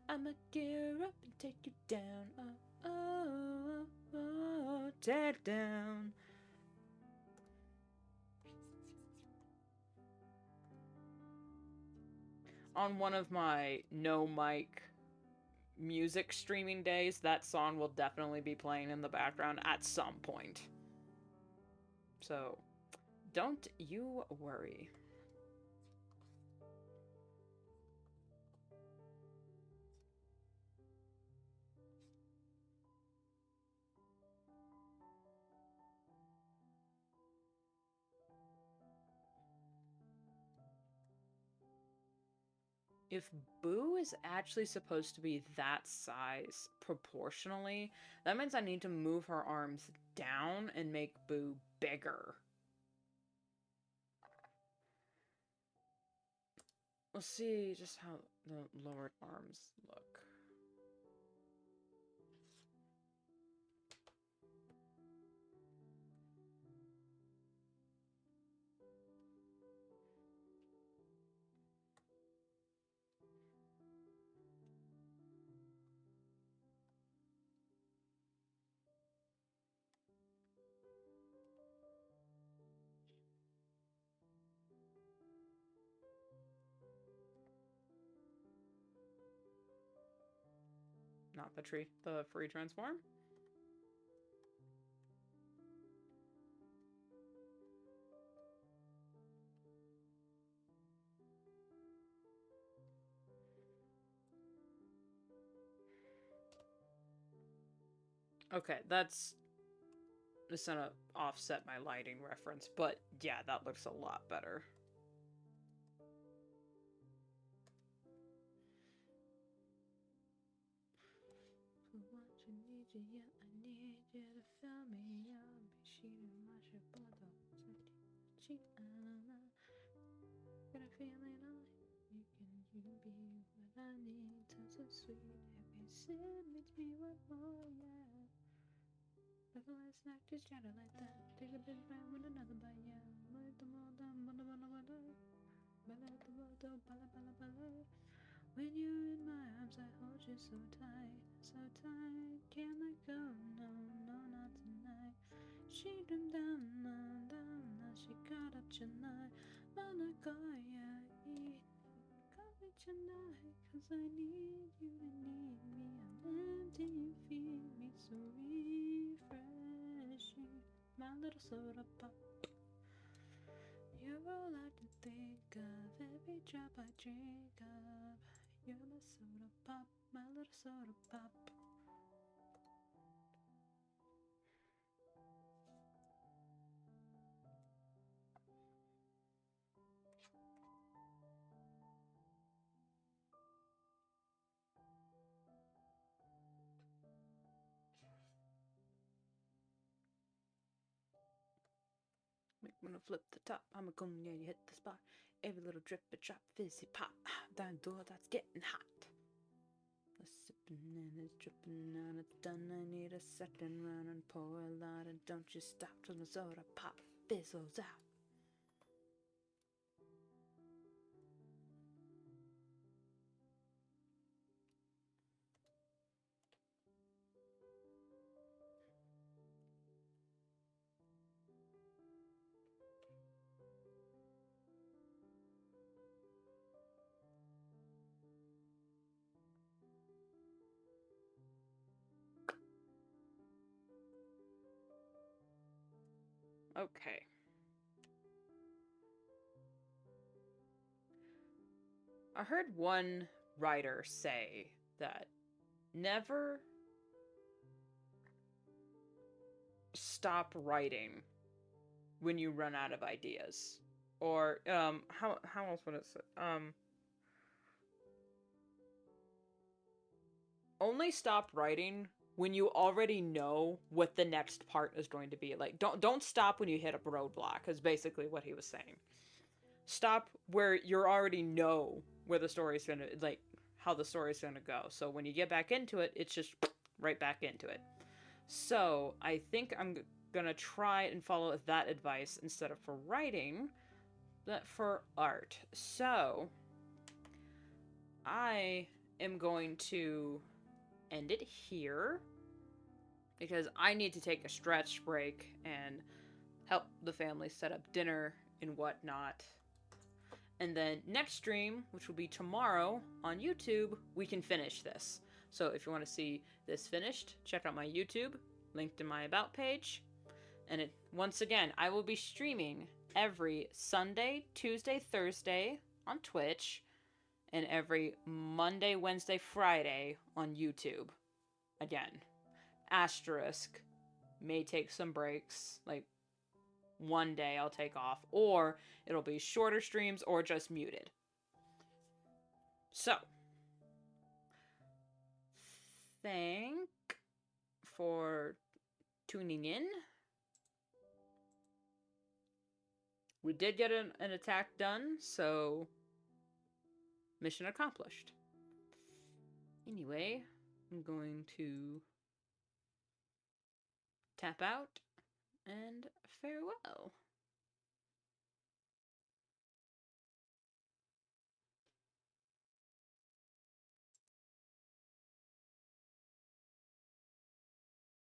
I'ma gear up and take you down. Oh, oh, oh, oh, tear down. On one of my no mic music streaming days, that song will definitely be playing in the background at some point. So, don't you worry. If Boo is actually supposed to be that size proportionally, that means I need to move her arms down and make Boo bigger. We'll see just how the lowered arms look. Not the tree, the free transform. Okay, that's just gonna offset my lighting reference, but yeah, that looks a lot better. Like a last night, just chatter like that. Take a bit back with another bite, yeah. Let the world down, bala bala bala. Bala the world down, bala bala bala. When you're in my arms, I hold you so tight, so tight. Can't let go, no, no, not tonight. She done down, down, down. She got up tonight. Wanna go, yeah, eat. Call me tonight, 'cause I need you and need me. I'm empty, you feed me so refreshing. My little soda pop. You're all I can think of, every drop I drink of. You're my soda pop, my little soda pop. Make me wanna flip the top. I'm a gun, yeah, you hit the spot. Every little drip, a drop, fizzy pop. Down door that's getting hot. A sipping and it's dripping and it's done. I need a second round and pour a lot. And don't you stop till the soda pop fizzles out. Okay. I heard one writer say that never stop writing when you run out of ideas. Or how else would it say? Only stop writing when you already know what the next part is going to be. Like don't stop when you hit a roadblock is basically what he was saying. Stop where you already know where the story's going to like how the story's going to go. So when you get back into it, it's just right back into it. So, I think I'm going to try and follow that advice instead of for writing, but for art. So, I am going to end it here because I need to take a stretch break and help the family set up dinner and whatnot. And then next stream, which will be tomorrow on YouTube, we can finish this. So if you want to see this finished, check out my YouTube, linked in my About page. And once again, I will be streaming every Sunday, Tuesday, Thursday on Twitch, and every Monday, Wednesday, Friday on YouTube. Again, asterisk, may take some breaks, like one day I'll take off, or it'll be shorter streams or just muted. So, thank for tuning in. We did get an attack done, so mission accomplished. Anyway, I'm going to tap out and farewell.